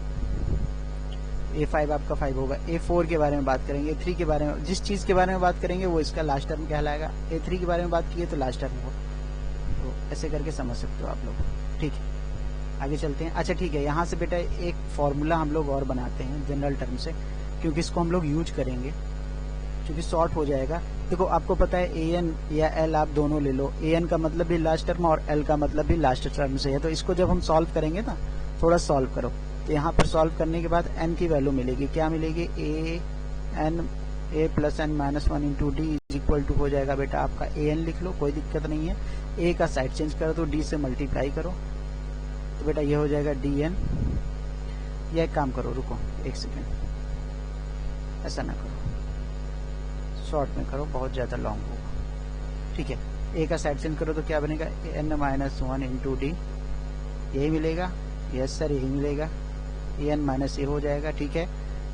आपका 5 होगा। A4 के बारे में बात करेंगे, A3 के बारे में, जिस चीज के बारे में बात करेंगे वो इसका लास्ट टर्म कहलाएगा। A3 के बारे में बात की तो लास्ट टर्म हो। तो ऐसे करके समझ सकते हो आप लोग, ठीक है। आगे चलते हैं। अच्छा ठीक है, यहाँ से बेटा एक फॉर्मूला हम लोग और बनाते हैं जनरल टर्म से, क्योंकि इसको हम लोग यूज करेंगे, क्योंकि शॉर्ट हो जाएगा। देखो आपको पता है ए एन या एल आप दोनों ले लो, ए एन का मतलब भी लास्ट टर्म और एल का मतलब भी लास्ट टर्म से है। तो इसको जब हम सॉल्व करेंगे ना, थोड़ा सॉल्व करो, तो यहाँ पर सॉल्व करने के बाद एन की वैल्यू मिलेगी, क्या मिलेगी, a plus n minus one into d is equal to हो जाएगा बेटा आपका ए एन लिख लो, कोई दिक्कत नहीं है। ए का साइड चेंज करो तो डी से मल्टीप्लाई करो, तो बेटा ये हो जाएगा डी एन। या एक काम करो, रुको एक सेकेंड, ऐसा ना करो, शॉर्ट में करो, बहुत ज्यादा लॉन्ग होगा, ठीक है। ए का साइड चेंज करो तो क्या बनेगा, n minus one into d, यही मिलेगा, यस सर यही मिलेगा, एन माइनस ए हो जाएगा, ठीक है।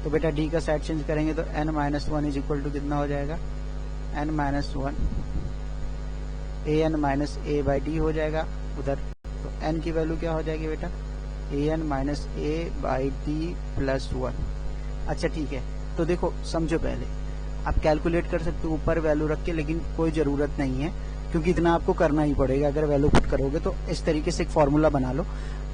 तो बेटा डी का साइड चेंज करेंगे तो n minus one is equal to कितना हो जाएगा, n minus one a n minus a by d हो जाएगा उधर। तो एन की वैल्यू क्या हो जाएगी बेटा, a n minus a by D plus one. अच्छा ठीक है, तो देखो समझो, पहले आप कैलकुलेट कर सकते हो ऊपर वैल्यू रख के, लेकिन कोई जरूरत नहीं है, क्योंकि इतना आपको करना ही पड़ेगा। अगर वैल्यू पुट करोगे तो इस तरीके से एक फॉर्मूला बना लो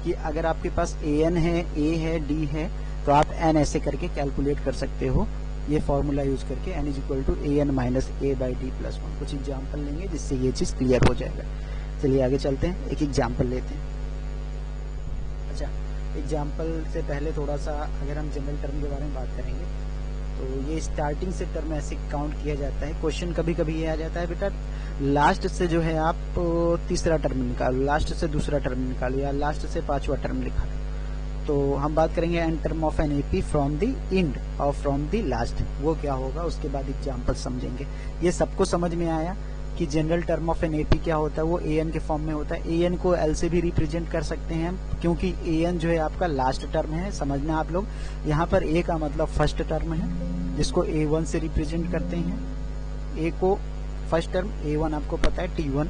कि अगर आपके पास ए एन है, ए है, डी है, तो आप एन ऐसे करके कैलकुलेट कर सकते हो, ये फॉर्मूला यूज करके, n is equal to a n minus a by D plus one. कुछ एग्जाम्पल लेंगे जिससे ये चीज क्लियर हो जाएगा। चलिए आगे चलते हैं, एक एग्जाम्पल लेते हैं। अच्छा एग्जाम्पल से पहले थोड़ा सा अगर हम जनरल टर्म के बारे में बात करेंगे, तो ये स्टार्टिंग से टर्म ऐसे काउंट किया जाता है। क्वेश्चन कभी कभी ये आ जाता है बेटा, लास्ट से जो है आप तीसरा टर्म निकालो, लास्ट से दूसरा टर्म निकालो, या लास्ट से पांचवा टर्म निकालो। तो हम बात करेंगे n term of an AP from the end और फ्रॉम द लास्ट, वो क्या होगा उसके बाद एग्जाम्पल समझेंगे। ये सबको समझ में आया कि general term of an AP क्या होता है, वो ए एन के फॉर्म में होता है। ए एन को एल से भी रिप्रेजेंट कर सकते हैं, क्योंकि ए एन जो है आपका लास्ट टर्म है, समझना आप लोग। यहाँ पर ए का मतलब फर्स्ट टर्म है, जिसको ए वन से रिप्रेजेंट करते हैं। ए को फर्स्ट टर्म, ए वन आपको पता है टी वन,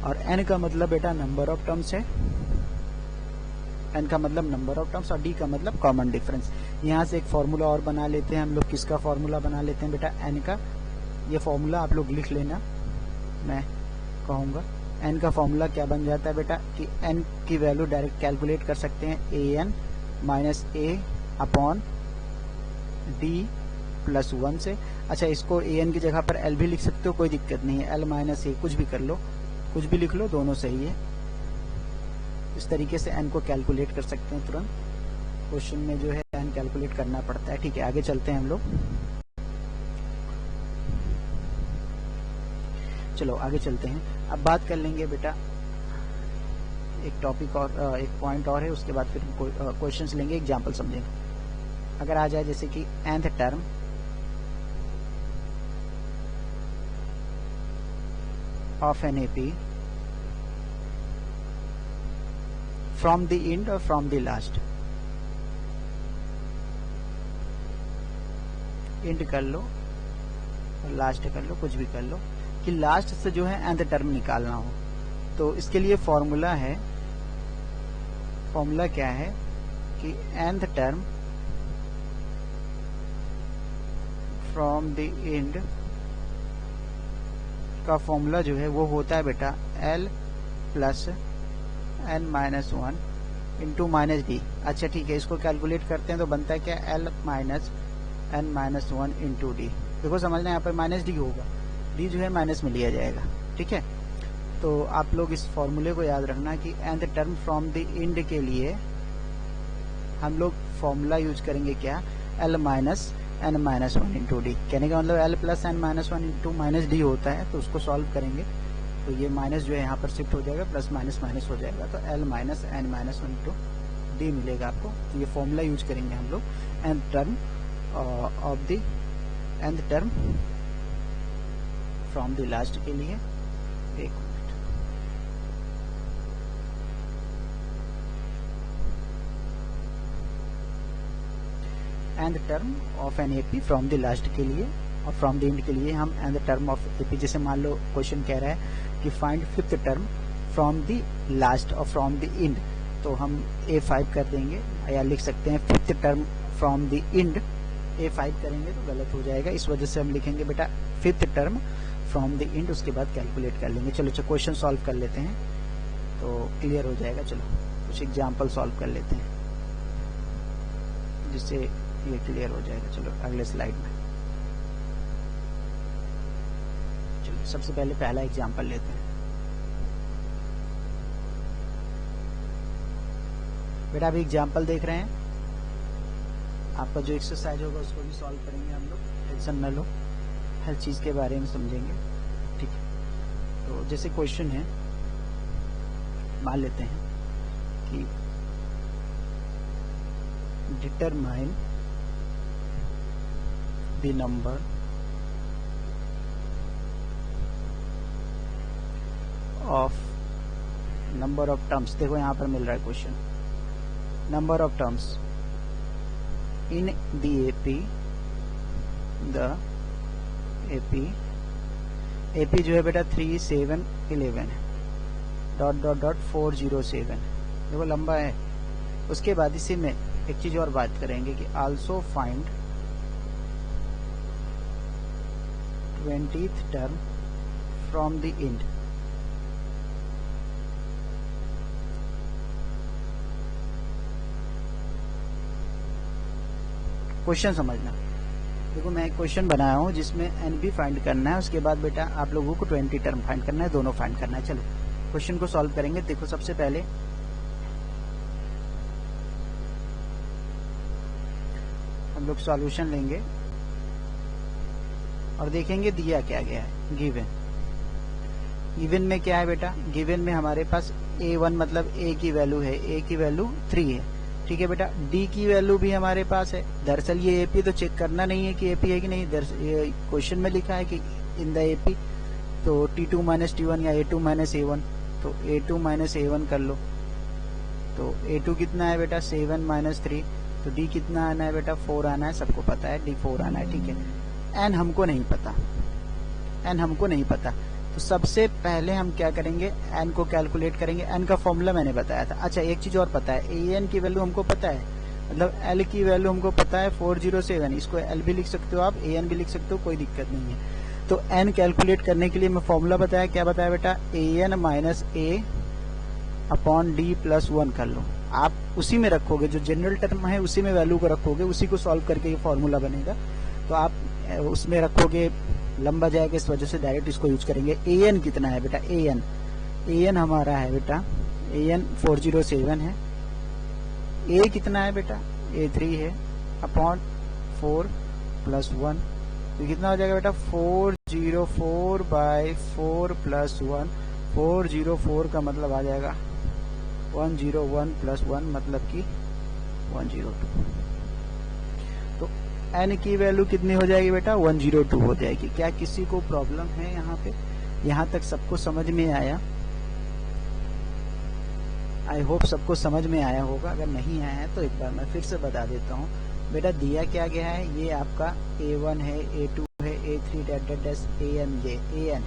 और एन का मतलब बेटा नंबर ऑफ टर्म्स है, एन का मतलब नंबर ऑफ टर्म्स, और डी का मतलब कॉमन डिफरेंस। यहाँ से एक फॉर्मूला और बना लेते हैं हम लोग। किसका फॉर्मूला बना लेते हैं बेटा, एन का। ये फॉर्मूला आप लोग लिख लेना, मैं कहूँगा। एन का फॉर्मूला क्या बन जाता है बेटा, कि एन की वैल्यू डायरेक्ट कैलकुलेट कर सकते हैं, ए एन माइनस ए अपॉन डी प्लस वन से। अच्छा इसको ए एन की जगह पर एल भी लिख सकते हो, कोई दिक्कत नहीं है, एल माइनस ए कुछ भी कर लो, कुछ भी लिख लो, दोनों सही है। इस तरीके से एन को कैलकुलेट कर सकते हैं तुरंत। क्वेश्चन में जो है एन कैलकुलेट करना पड़ता है, ठीक है। आगे चलते हैं हम लोग, चलो आगे चलते हैं। अब बात कर लेंगे बेटा, एक टॉपिक और एक पॉइंट और है, उसके बाद फिर क्वेश्चंस लेंगे, एग्जांपल समझेंगे। अगर आ जाए जैसे कि nth term of an AP from the end और फ्रॉम द लास्ट, एंड कर लो, लास्ट कर लो, कुछ भी कर लो, कि लास्ट से जो है nth टर्म निकालना हो। तो इसके लिए फॉर्मूला है, फॉर्मूला क्या है कि nth term from the and का फॉर्मूला जो है वो होता है बेटा l plus n minus one into minus D. अच्छा ठीक है, इसको कैलकुलेट करते हैं तो बनता है क्या, l minus n minus one into D. देखो समझना, यहाँ पर माइनस डी होगा, डी जो है माइनस में लिया जाएगा, ठीक है। तो आप लोग इस फॉर्मूले को याद रखना कि nth term from the end के लिए हम लोग फॉर्मूला यूज करेंगे क्या, l minus n minus one into d. कहने का मतलब l plus n minus one into minus d होता है, तो उसको सॉल्व करेंगे तो ये माइनस जो है यहाँ पर शिफ्ट हो जाएगा, प्लस माइनस माइनस हो जाएगा, तो l minus n minus one into D मिलेगा आपको। तो ये फॉर्मूला यूज करेंगे हम लोग nth term of the nth term from the last के लिए। एक minute, nth term of an AP from the last के लिए, और फ्रॉम द इंड के लिए हम nth टर्म ऑफ एपी, जैसे मान लो क्वेश्चन कह रहा है कि find fifth term from the last और फ्रॉम द इंड, तो हम A5 कर देंगे, या लिख सकते हैं fifth term from the end, A5 करेंगे तो गलत हो जाएगा, इस वजह से हम लिखेंगे बेटा fifth term from the end, उसके बाद कैलकुलेट कर लेंगे। चलो क्वेश्चन सॉल्व कर लेते हैं तो क्लियर हो जाएगा। चलो कुछ एग्जाम्पल सॉल्व कर लेते हैं जिससे ये क्लियर हो जाएगा। चलो अगले स्लाइड में, चलो सबसे पहले पहला एग्जाम्पल लेते हैं। बेटा अभी एग्जाम्पल देख रहे हैं, आपका जो एक्सरसाइज होगा उसको भी सॉल्व करेंगे हम लोग, टेंशन न लो, हर चीज के बारे में समझेंगे, ठीक है। तो जैसे क्वेश्चन है, मान लेते हैं कि determine the number of terms, देखो यहाँ पर मिल रहा है question, number of terms in the AP जो है बेटा 3 7 11 है, डॉट डॉट डॉट 407, देखो लंबा है। उसके बाद इसी में एक चीज और बात करेंगे कि also find 20th term from the end. Question समझना, देखो मैं एक क्वेश्चन बनाया हूं जिसमें एन भी फाइंड करना है, उसके बाद बेटा आप लोगों को 20 टर्म फाइंड करना है, दोनों फाइंड करना है। चलो क्वेश्चन को सॉल्व करेंगे। देखो सबसे पहले हम लोग सॉल्यूशन लेंगे और देखेंगे दिया क्या गया है। गिवन में क्या है बेटा, गिवन में हमारे पास A1 मतलब A की वैल्यू है, A की वैल्यू 3 है, ठीक है बेटा। डी की वैल्यू भी हमारे पास है। दरअसल ये एपी तो चेक करना नहीं है कि एपी है कि नहीं, ये क्वेश्चन में लिखा है कि इन द एपी, तो T2 माइनस T1 या A2 माइनस A1, तो A2 माइनस A1 कर लो। तो A2 कितना है बेटा 7 माइनस 3, तो D कितना आना है बेटा 4 आना है, सबको पता है D 4 आना है, ठीक है। N हमको नहीं पता, N हमको नहीं पता, तो सबसे पहले हम क्या करेंगे, n को कैलकुलेट करेंगे। n का फॉर्मूला मैंने बताया था। अच्छा एक चीज और पता है, an की वैल्यू हमको पता है, मतलब l की वैल्यू हमको पता है 407, इसको l भी लिख सकते हो आप, an भी लिख सकते हो, कोई दिक्कत नहीं है। तो n कैलकुलेट करने के लिए मैं फॉर्मूला बताया, क्या बताया बेटा, an minus a upon D plus 1 कर लो। आप उसी में रखोगे, जो जनरल टर्म है उसी में वैल्यू को रखोगे, उसी को सॉल्व करके ये फॉर्मूला बनेगा। तो आप उसमें रखोगे, लंबा जाएगा, इस वजह से डायरेक्ट इसको यूज करेंगे। an कितना है बेटा, an हमारा है बेटा, an 407 है। a कितना है बेटा, a 3 है, अपॉन 4 प्लस 1, तो कितना हो जाएगा बेटा 404 बाई 4 प्लस 1, 404 का मतलब आ जाएगा 101 प्लस 1 मतलब कि 102। तो n की वैल्यू कितनी हो जाएगी बेटा 102 हो जाएगी। क्या किसी को प्रॉब्लम है यहाँ पे? यहाँ तक सबको समझ में आया? आई होप सबको समझ में आया होगा। अगर नहीं आया है तो एक बार मैं फिर से बता देता हूँ। बेटा दिया क्या गया है, ये आपका A1 है, A2 है, A3 that that dash AN, ये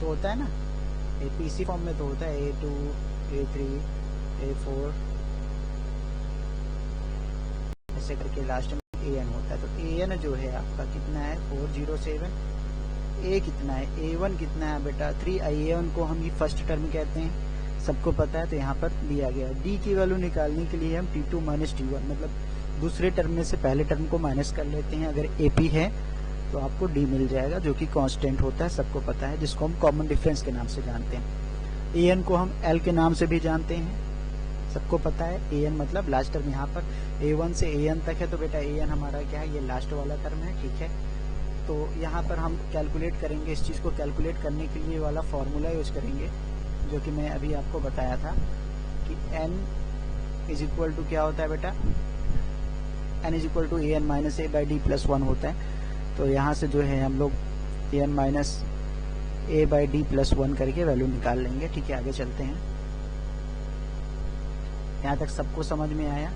तो होता है ना, APC फॉर्म में तो होता है A2 A3 A4 ऐसे करके लास्ट में AN होता है। तो AN जो है आपका कितना है 407। A कितना है, A1 कितना है बेटा 3, A1 को हम ये फर्स्ट टर्म कहते हैं, सबको पता है, तो यहाँ पर दिया गया है। D की वैल्यू निकालने के लिए हम T2 माइनस T1 मतलब दूसरे टर्म में से पहले टर्म को माइनस कर लेते हैं। अगर AP है तो आपको डी मिल जाएगा, जो कि कांस्टेंट होता है, सबको पता है, जिसको हम कॉमन डिफरेंस के नाम से जानते हैं। ए एन को हम एल के नाम से भी जानते हैं, सबको पता है। ए एन मतलब लास्ट टर्म, यहाँ पर A1 से AN तक है, तो बेटा AN हमारा क्या है, ये लास्ट वाला टर्म है, ठीक है। तो यहाँ पर हम कैलकुलेट करेंगे, इस चीज़ को कैलकुलेट करने के लिए वाला फॉर्मूला यूज करेंगे, जो कि मैं अभी आपको बताया था कि n इज इक्वल टू क्या होता है बेटा, n is equal to AN minus A by D plus 1 होता है। तो यहाँ से जो है हम लोग AN minus A by D plus 1 करके वैल्यू निकाल लेंगे, ठीक है। आगे चलते हैं। यहाँ तक सबको समझ में आया?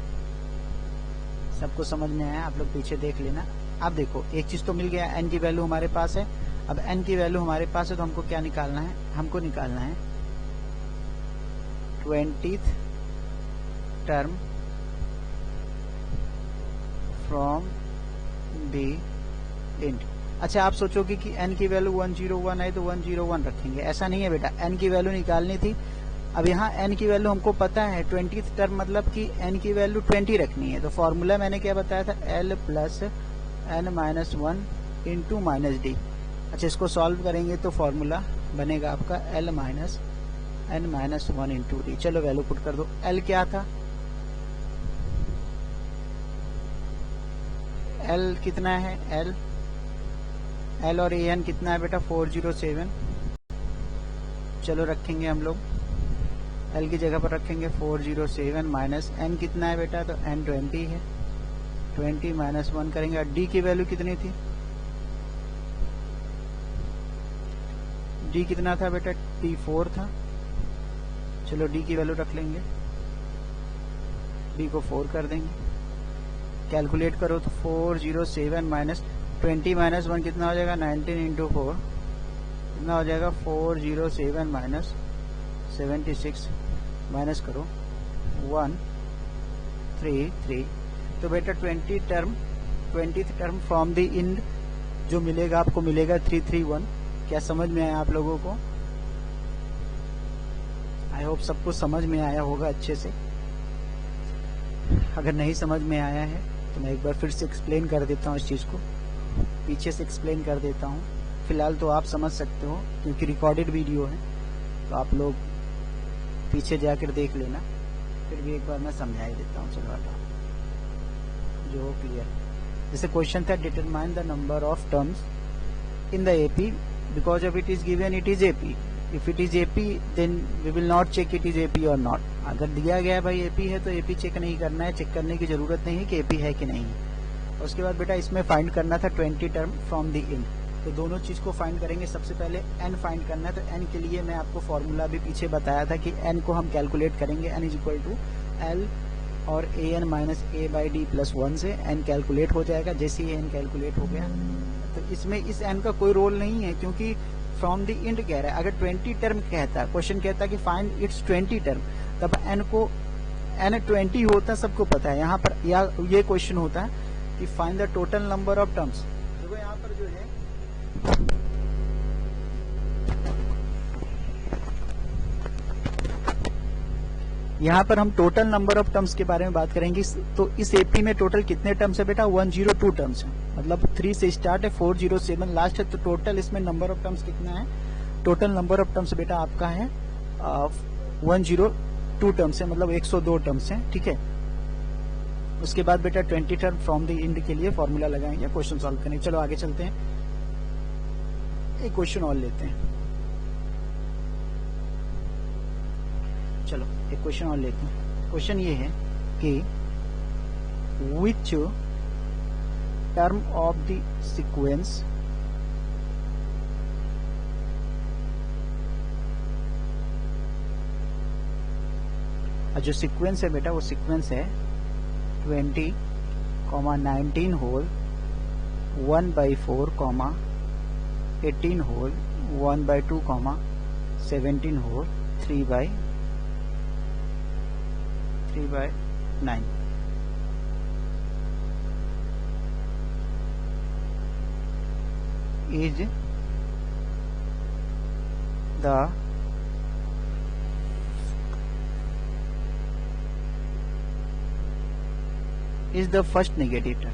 सबको समझ में आया? आप लोग पीछे देख लेना। अब देखो, एक चीज तो मिल गया, n की वैल्यू हमारे पास है। अब n की वैल्यू हमारे पास है, तो हमको क्या निकालना है, हमको निकालना है 20th term from the int. अच्छा, आप सोचोगे कि n की वैल्यू 101 है तो 101 रखेंगे, ऐसा नहीं है बेटा। n की वैल्यू निकालनी थी। अब यहाँ n की वैल्यू हमको पता है, 20th टर्म मतलब कि n की वैल्यू 20 रखनी है। तो फॉर्मूला मैंने क्या बताया था, l plus n minus 1 into minus D. अच्छा, इसको सॉल्व करेंगे तो फॉर्मूला बनेगा आपका l minus n minus 1 into D. चलो वैल्यू पुट कर दो। l क्या था, l कितना है, l और an कितना है बेटा, 407। चलो रखेंगे हम लोग, l की जगह पर रखेंगे 407 माइनस n कितना है बेटा, तो n 20 है, 20 माइनस 1 करेंगे। d की वैल्यू कितनी थी, d कितना था बेटा, t4 था। चलो d की वैल्यू रख लेंगे, d को 4 कर देंगे। कैलकुलेट करो तो 407 माइनस 20 माइनस 1 कितना हो जाएगा, 19 इंटू 4 कितना हो जाएगा, 407 माइनस 76 माइनस करो 133। तो बेटा 20th term from the end जो मिलेगा आपको मिलेगा 331। क्या समझ में आया आप लोगों को? आई होप सबको समझ में आया होगा अच्छे से। अगर नहीं समझ में आया है तो मैं एक बार फिर से एक्सप्लेन कर देता हूँ, इस चीज को पीछे से एक्सप्लेन कर देता हूँ। फिलहाल तो आप समझ सकते हो क्योंकि रिकॉर्डेड वीडियो है, तो आप लोग पीछे जाकर देख लेना, फिर भी एक बार मैं समझा ही देता हूँ। चलो हटाओ, जो क्लियर। जैसे क्वेश्चन था, determine the number of terms in the AP because of it is given it is AP. If it is AP then we will not check it is AP और नॉट। अगर दिया गया है भाई AP है तो AP check नहीं करना है, चेक करने की जरूरत नहीं है कि एपी है कि नहीं है। उसके बाद बेटा इसमें फाइंड करना था 20 टर्म फ्रॉम द इंड, तो दोनों चीज को फाइंड करेंगे। सबसे पहले n फाइंड करना है, तो n के लिए मैं आपको फॉर्मूला भी पीछे बताया था कि n को हम कैलकुलेट करेंगे, n is equal to l और an minus a by D plus 1 से n कैलकुलेट हो जाएगा। जैसे ही n कैलकुलेट हो गया तो इसमें इस n का कोई रोल नहीं है, क्योंकि फ्रॉम द इंड कह रहा है। अगर 20 टर्म कहता, क्वेश्चन कहता कि फाइंड इट्स 20 टर्म, तब n को n 20 होता, सबको पता है। यहाँ पर या ये क्वेश्चन होता है कि find the total number of terms. देखो यहाँ पर जो है यहाँ पर हम टोटल नंबर ऑफ टर्म्स के बारे में बात करेंगे। तो इस एपी में टोटल कितने टर्म्स है बेटा, 102 टर्म्स है, मतलब 3 से स्टार्ट है, 407 लास्ट है। तो टोटल इसमें नंबर ऑफ टर्म्स कितना है, टोटल नंबर ऑफ टर्म्स बेटा आपका है 102 टर्म्स है, मतलब 102 टर्म्स है, ठीक है। उसके बाद बेटा 20 टर्म फ्रॉम द इंड के लिए फॉर्मूला लगाएंगे, क्वेश्चन सॉल्व करेंगे। चलो आगे चलते हैं, एक क्वेश्चन और लेते हैं। चलो एक क्वेश्चन और लेते हैं। क्वेश्चन ये है कि which term of the sequence जो सीक्वेंस है बेटा, वो सीक्वेंस है 20, 19 whole 1/4, 18 whole 1/2, 17 whole 3/9 is the first negative term।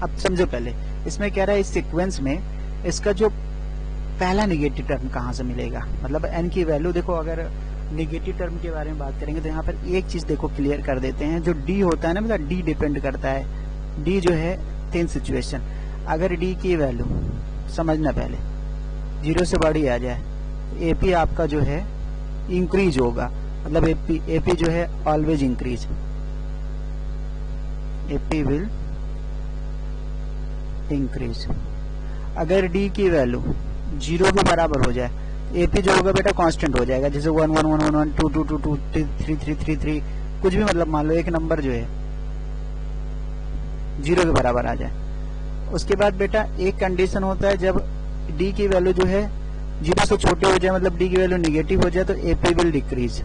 अब समझो पहले, इसमें कह रहा है इस सीक्वेंस में इसका जो पहला निगेटिव टर्म कहाँ से मिलेगा, मतलब n की वैल्यू देखो। अगर निगेटिव टर्म के बारे में बात करेंगे तो यहाँ पर एक चीज देखो क्लियर कर देते हैं, जो d होता है ना, मतलब d डिपेंड करता है, d जो है 3 सिचुएशन। अगर d की वैल्यू समझना पहले 0 से बड़ी आ जाए, AP आपका जो है इंक्रीज होगा, मतलब AP जो है always increase, AP will increase. अगर d की वैल्यू 0 के बराबर हो जाए, AP जो होगा बेटा कांस्टेंट हो जाएगा, जैसे 1 1 1 1 1 2 2 2 2 3 3 3 3 कुछ भी, मतलब मान लो एक नंबर जो है 0 के बराबर आ जाए। उसके बाद बेटा एक कंडीशन होता है, जब d की वैल्यू जो है 0 से छोटे हो जाए, मतलब d की वैल्यू निगेटिव हो जाए, तो AP विल डिक्रीज।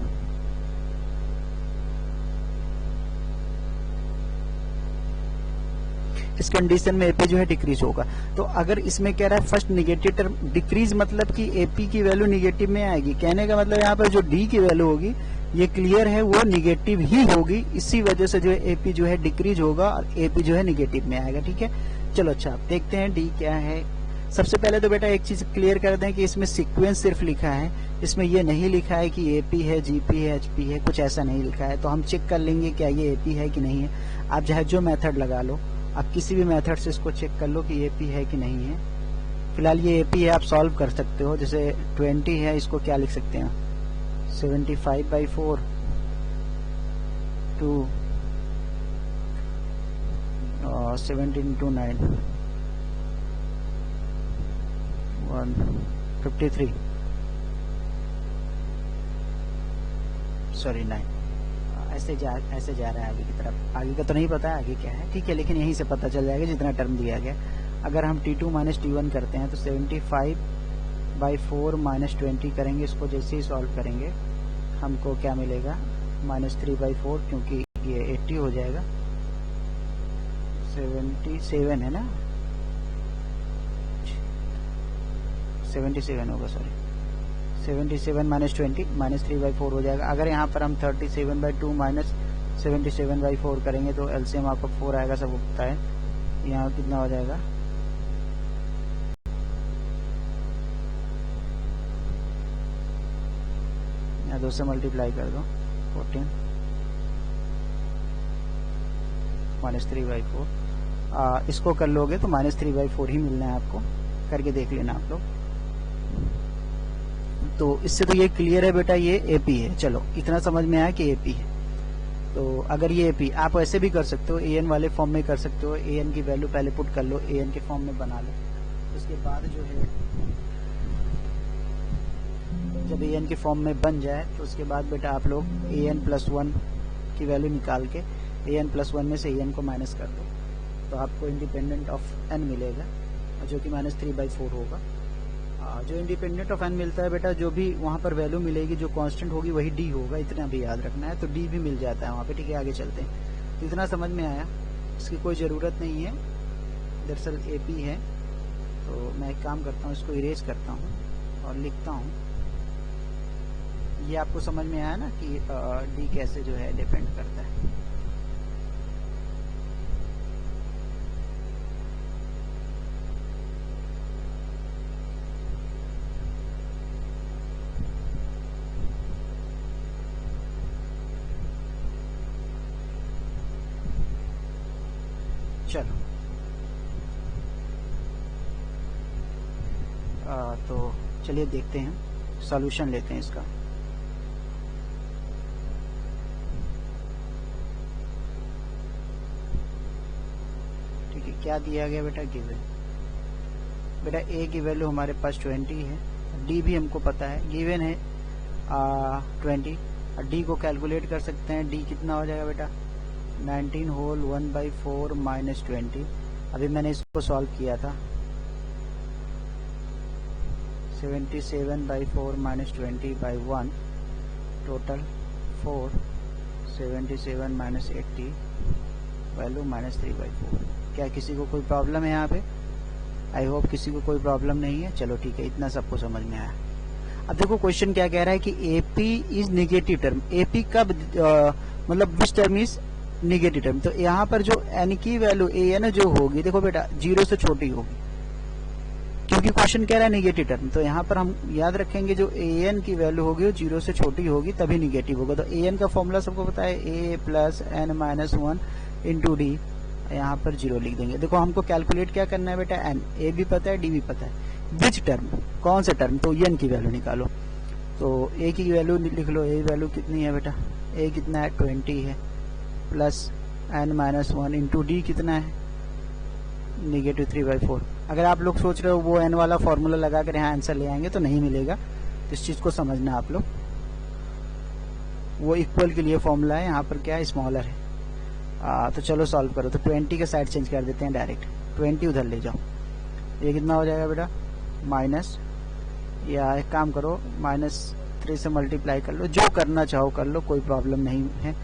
इस कंडीशन में AP जो है डिक्रीज होगा। तो अगर इसमें कह रहा है फर्स्ट निगेटिव टर्म डिक्रीज, मतलब कि AP की वैल्यू निगेटिव में आएगी। कहने का मतलब यहाँ पर जो D की वैल्यू होगी, ये क्लियर है, वो निगेटिव ही होगी। इसी वजह से जो है AP जो है डिक्रीज होगा और AP जो है निगेटिव में आएगा। ठीक है, चलो अच्छा आप देखते हैं D क्या है। सबसे पहले तो बेटा एक चीज क्लियर कर दें कि इसमें सीक्वेंस सिर्फ लिखा है, इसमें ये नहीं लिखा है कि AP है, GP है, HP है, कुछ ऐसा नहीं लिखा है। तो हम चेक कर लेंगे क्या ये AP है कि नहीं है। आप चाहे जो मेथड लगा लो, आप किसी भी मेथड से इसको चेक कर लो कि AP है कि नहीं है। फिलहाल ये AP है, आप सॉल्व कर सकते हो। जैसे 20 है, इसको क्या लिख सकते हैं, 75/4 टू 17 into 9 153, सॉरी 9। ऐसे जा रहा है आगे की तरफ। आगे का तो नहीं पता है आगे क्या है, ठीक है, लेकिन यहीं से पता चल जाएगा जितना टर्म दिया गया। अगर हम T2 माइनस T1 करते हैं तो 75/4 माइनस 20 करेंगे। इसको जैसे ही सॉल्व करेंगे हमको क्या मिलेगा, -3/4, क्योंकि ये 80 हो जाएगा। 77 है ना, 77 होगा, सॉरी 77 माइनस 20 -3/4 हो जाएगा। अगर यहाँ पर हम 37/2 माइनस 77/4 करेंगे तो एलसीएम आपको 4 आएगा, सब उगता है। यहाँ कितना हो जाएगा, यहाँ 2 से मल्टीप्लाई कर दो, 14 -3/4। इसको कर लोगे तो -3/4 ही मिलना है आपको, करके देख लेना आप लोग। तो इससे तो ये क्लियर है बेटा, ये AP है। चलो इतना समझ में आया कि AP है। तो अगर ये AP, आप ऐसे भी कर सकते हो, AN वाले फॉर्म में कर सकते हो। AN की वैल्यू पहले पुट कर लो, AN के फॉर्म में बना लो। उसके बाद जो है जब AN के फॉर्म में बन जाए तो उसके बाद बेटा आप लोग AN+1 की वैल्यू निकाल के AN+1 में से AN को माइनस कर दो, तो आपको इंडिपेंडेंट ऑफ N मिलेगा, जो कि -3/4 होगा। जो इंडिपेंडेंट ऑफ N मिलता है बेटा, जो भी वहाँ पर वैल्यू मिलेगी, जो कांस्टेंट होगी वही D होगा, इतना भी याद रखना है। तो D भी मिल जाता है वहाँ पे। ठीक है, आगे चलते हैं। तो इतना समझ में आया, इसकी कोई ज़रूरत नहीं है, दरअसल AP है। तो मैं एक काम करता हूँ, इसको इरेज करता हूँ और लिखता हूँ। ये आपको समझ में आया ना कि D कैसे जो है डिपेंड करता है। चलो तो चलिए देखते हैं, सॉल्यूशन लेते हैं इसका। ठीक है, क्या दिया गया बेटा, गिवन। बेटा A की वैल्यू हमारे पास 20 है, D भी हमको पता है, गिवन है 20। और D को कैलकुलेट कर सकते हैं। D कितना हो जाएगा बेटा, 19 होल 1/4 माइनस 20। अभी मैंने इसको सॉल्व किया था, 77/4 माइनस 20/1, टोटल 4, 77 माइनस 80, वैल्यू -3/4। क्या किसी को कोई प्रॉब्लम है यहाँ पे? आई होप किसी को कोई प्रॉब्लम नहीं है। चलो ठीक है, इतना सबको समझ में आया। अब देखो क्वेश्चन क्या कह रहा है कि AP is negative term. AP कब मतलब which term is negative term. तो यहाँ पर जो n की वैल्यू a है ना जो होगी, देखो बेटा 0 से छोटी होगी, क्योंकि क्वेश्चन कह रहा है निगेटिव टर्म। तो यहाँ पर हम याद रखेंगे जो an की वैल्यू होगी वो 0 से छोटी होगी तभी निगेटिव होगा। तो an का फॉर्मूला सबको पता है, a plus n minus 1 into D, यहाँ पर 0 लिख देंगे। देखो हमको कैलकुलेट क्या करना है बेटा, n, a भी पता है, d भी पता है, विच टर्म, कौन सा टर्म, तो n की वैल्यू निकालो। तो a की वैल्यू लिख लो, a वैल्यू कितनी है बेटा, a कितना है 20 है, plus n minus 1 into D कितना है निगेटिव 3/4। अगर आप लोग सोच रहे हो वो n वाला फॉर्मूला लगा कर यहाँ आंसर ले आएंगे तो नहीं मिलेगा, तो इस चीज को समझना आप लोग। वो इक्वल के लिए फॉर्मूला है, यहाँ पर क्या है स्मॉलर है। तो चलो सॉल्व करो। तो 20 के साइड चेंज कर देते हैं डायरेक्ट, 20 उधर ले जाओ, ये कितना हो जाएगा बेटा माइनस, या एक काम करो -3 से मल्टीप्लाई कर लो, जो करना चाहो कर लो, कोई प्रॉब्लम नहीं है।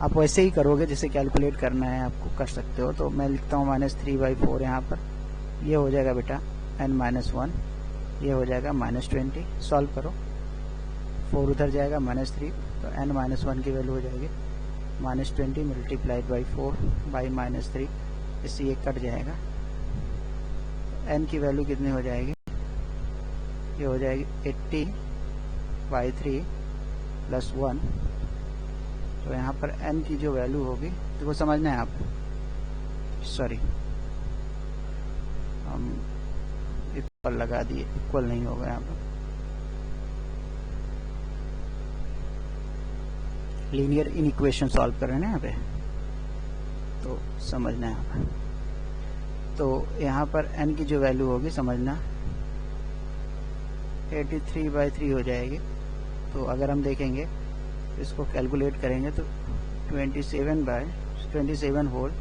आप वैसे ही करोगे जैसे कैलकुलेट करना है आपको, कर सकते हो। तो मैं लिखता हूँ -3/4 यहाँ पर, ये हो जाएगा बेटा n-1, ये हो जाएगा -20। सॉल्व करो, 4 उधर जाएगा -3, तो n-1 की वैल्यू हो जाएगी -20 मल्टीप्लाइड बाई 4 बाई -3, इससे ये कट जाएगा। n की वैल्यू कितनी हो जाएगी, ये हो जाएगी 80/3 प्लस 1। तो यहाँ पर n की जो वैल्यू होगी, देखो समझना है आप, सॉरी हम इक्वल लगा दिए, इक्वल नहीं होगा यहाँ पर, लीनियर इनइक्वेशन सॉल्व कर रहे हैं ना यहाँ पे, तो समझना है आप। तो यहाँ पर n की जो वैल्यू होगी समझना 83/3 हो जाएगी। तो अगर हम देखेंगे इसको कैलकुलेट करेंगे तो 27 होल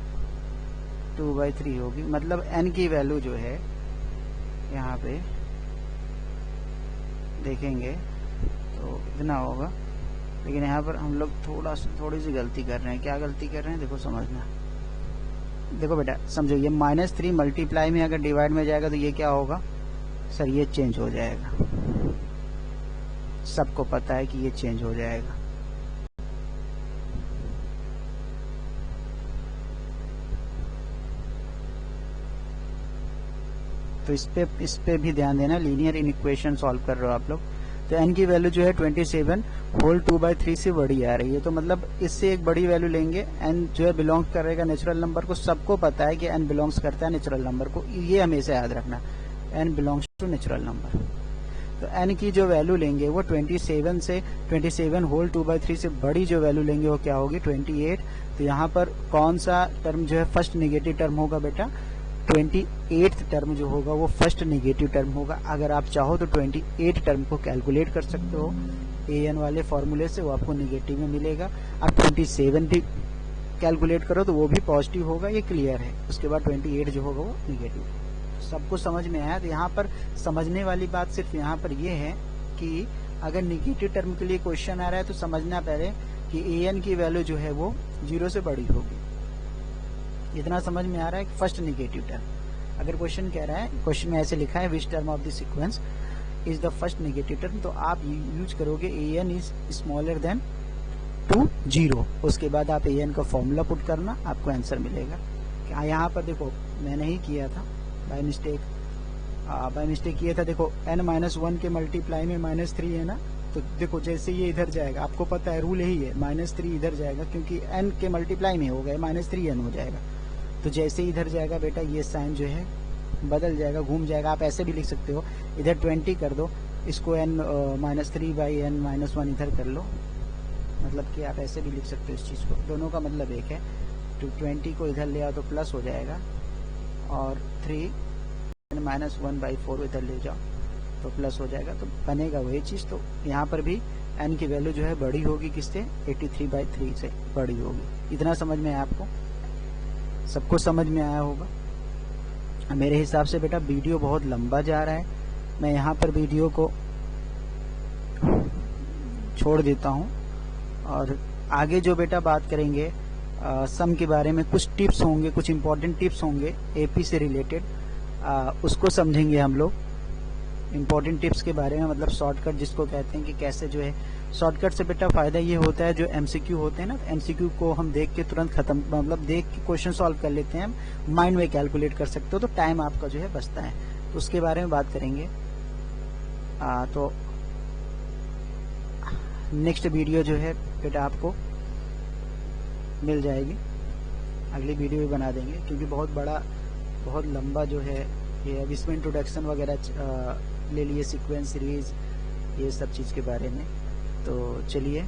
2/3 होगी। मतलब n की वैल्यू जो है यहाँ पे देखेंगे तो इतना होगा, लेकिन यहाँ पर हम लोग थोड़ी सी गलती कर रहे हैं। क्या गलती कर रहे हैं देखो समझना, देखो बेटा समझो, ये -3 मल्टीप्लाई में अगर डिवाइड में जाएगा तो ये क्या होगा सर, ये चेंज हो जाएगा, सबको पता है कि ये चेंज हो जाएगा। तो इस पे भी ध्यान देना, लीनियर इनइक्वेशन सॉल्व कर रहे हो आप लोग। तो n की वैल्यू जो है 27 होल 2/3 से बड़ी आ रही है, तो मतलब इससे एक बड़ी वैल्यू लेंगे। n जो है बिलोंग करेगा नेचुरल नंबर को, सबको पता है कि n बिलोंग्स करता है नेचुरल नंबर को, ये हमेशा याद रखना, n belongs to natural number. तो n की जो वैल्यू लेंगे वो 27 होल 2/3 से बड़ी जो वैल्यू लेंगे वो क्या होगी 28। तो यहाँ पर कौन सा टर्म जो है फर्स्ट निगेटिव टर्म होगा बेटा, 28th टर्म जो होगा वो फर्स्ट निगेटिव टर्म होगा। अगर आप चाहो तो 28 टर्म को कैलकुलेट कर सकते हो an वाले फॉर्मूले से, वो आपको निगेटिव में मिलेगा। अब 27 भी कैलकुलेट करो तो वो भी पॉजिटिव होगा, ये क्लियर है। उसके बाद 28 जो होगा वो निगेटिव। सबको समझ में आया। तो यहाँ पर समझने वाली बात सिर्फ यहाँ पर ये है कि अगर निगेटिव टर्म के लिए क्वेश्चन आ रहा है तो समझना पहले कि an की वैल्यू जो है वो 0 से बड़ी होगी। इतना समझ में आ रहा है कि फर्स्ट निगेटिव टर्म, अगर क्वेश्चन कह रहा है, क्वेश्चन में ऐसे लिखा है which term of the sequence is the first negative term, तो आप यूज करोगे an is smaller than to 0। उसके बाद आप an का फॉर्मूला पुट करना, आपको आंसर मिलेगा। यहाँ पर देखो मैंने ही किया था बाय मिस्टेक किया था। देखो n-1 के मल्टीप्लाई में -3 है ना, तो देखो जैसे ये इधर जाएगा, आपको पता है रूल यही है, -3 इधर जाएगा क्योंकि n के मल्टीप्लाई में हो गया, -3n हो जाएगा। तो जैसे इधर जाएगा बेटा ये साइन जो है बदल जाएगा, घूम जाएगा। आप ऐसे भी लिख सकते हो, इधर 20 कर दो, इसको n-3/n-1 इधर कर लो, मतलब कि आप ऐसे भी लिख सकते हो इस चीज को, दोनों का मतलब एक है। तो 20 को इधर ले आओ तो प्लस हो जाएगा, और 3n-1/4 इधर ले जाओ तो प्लस हो जाएगा, तो बनेगा वही चीज। तो यहाँ पर भी n की वैल्यू जो है बड़ी होगी किससे, 83/3 से बड़ी होगी। इतना समझ में आया आपको, सबको समझ में आया होगा। मेरे हिसाब से बेटा वीडियो बहुत लंबा जा रहा है, मैं यहाँ पर वीडियो को छोड़ देता हूँ, और आगे जो बेटा बात करेंगे सम के बारे में, कुछ टिप्स होंगे, कुछ इंपॉर्टेंट टिप्स होंगे एपी से रिलेटेड, उसको समझेंगे हम लोग। इंपॉर्टेंट टिप्स के बारे में, मतलब शॉर्टकट जिसको कहते हैं कि कैसे जो है शॉर्टकट से बेटा फायदा ये होता है, जो एमसीक्यू होते हैं ना, एमसीक्यू को हम देख के तुरंत खत्म, मतलब देख के क्वेश्चन सॉल्व कर लेते हैं, माइंड में कैलकुलेट कर सकते हो, तो टाइम आपका जो है बचता है। तो उसके बारे में बात करेंगे। तो नेक्स्ट वीडियो जो है बेटा आपको मिल जाएगी, अगली वीडियो भी बना देंगे, क्योंकि बहुत बड़ा बहुत लंबा जो है ये, अब इसमें इंट्रोडक्शन वगैरह ले लिए, सीक्वेंस सीरीज, ये सब चीज़ के बारे में। तो चलिए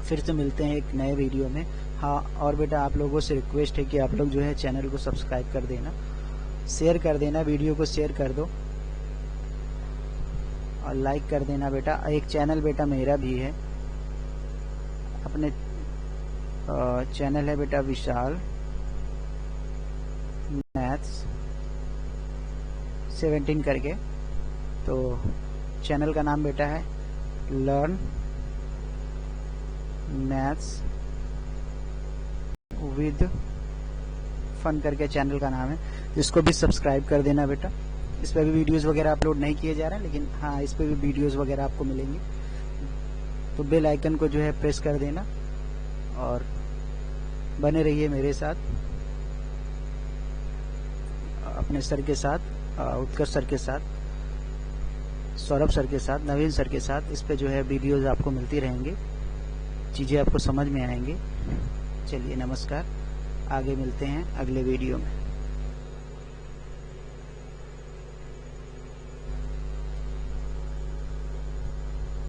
फिर से मिलते हैं एक नए वीडियो में। हाँ, और बेटा आप लोगों से रिक्वेस्ट है कि आप लोग जो है चैनल को सब्सक्राइब कर देना, शेयर कर देना, वीडियो को शेयर कर दो और लाइक कर देना बेटा। एक चैनल बेटा मेरा भी है, अपने चैनल है बेटा विशाल मैथ्स 17 करके। तो चैनल का नाम बेटा है लर्न मैथ्स विद फन करके चैनल का नाम है, इसको भी सब्सक्राइब कर देना बेटा। इस पर भी वीडियोस वगैरह अपलोड नहीं किए जा रहे हैं, लेकिन हाँ इस पर भी वीडियोस वगैरह आपको मिलेंगे। तो बेल आइकन को जो है प्रेस कर देना और बने रहिए मेरे साथ, अपने सर के साथ, उत्कर्ष सर के साथ, सौरभ सर के साथ, नवीन सर के साथ। इस पे जो है वीडियोस आपको मिलती रहेंगे, चीज़ें आपको समझ में आएंगी। चलिए नमस्कार, आगे मिलते हैं अगले वीडियो में।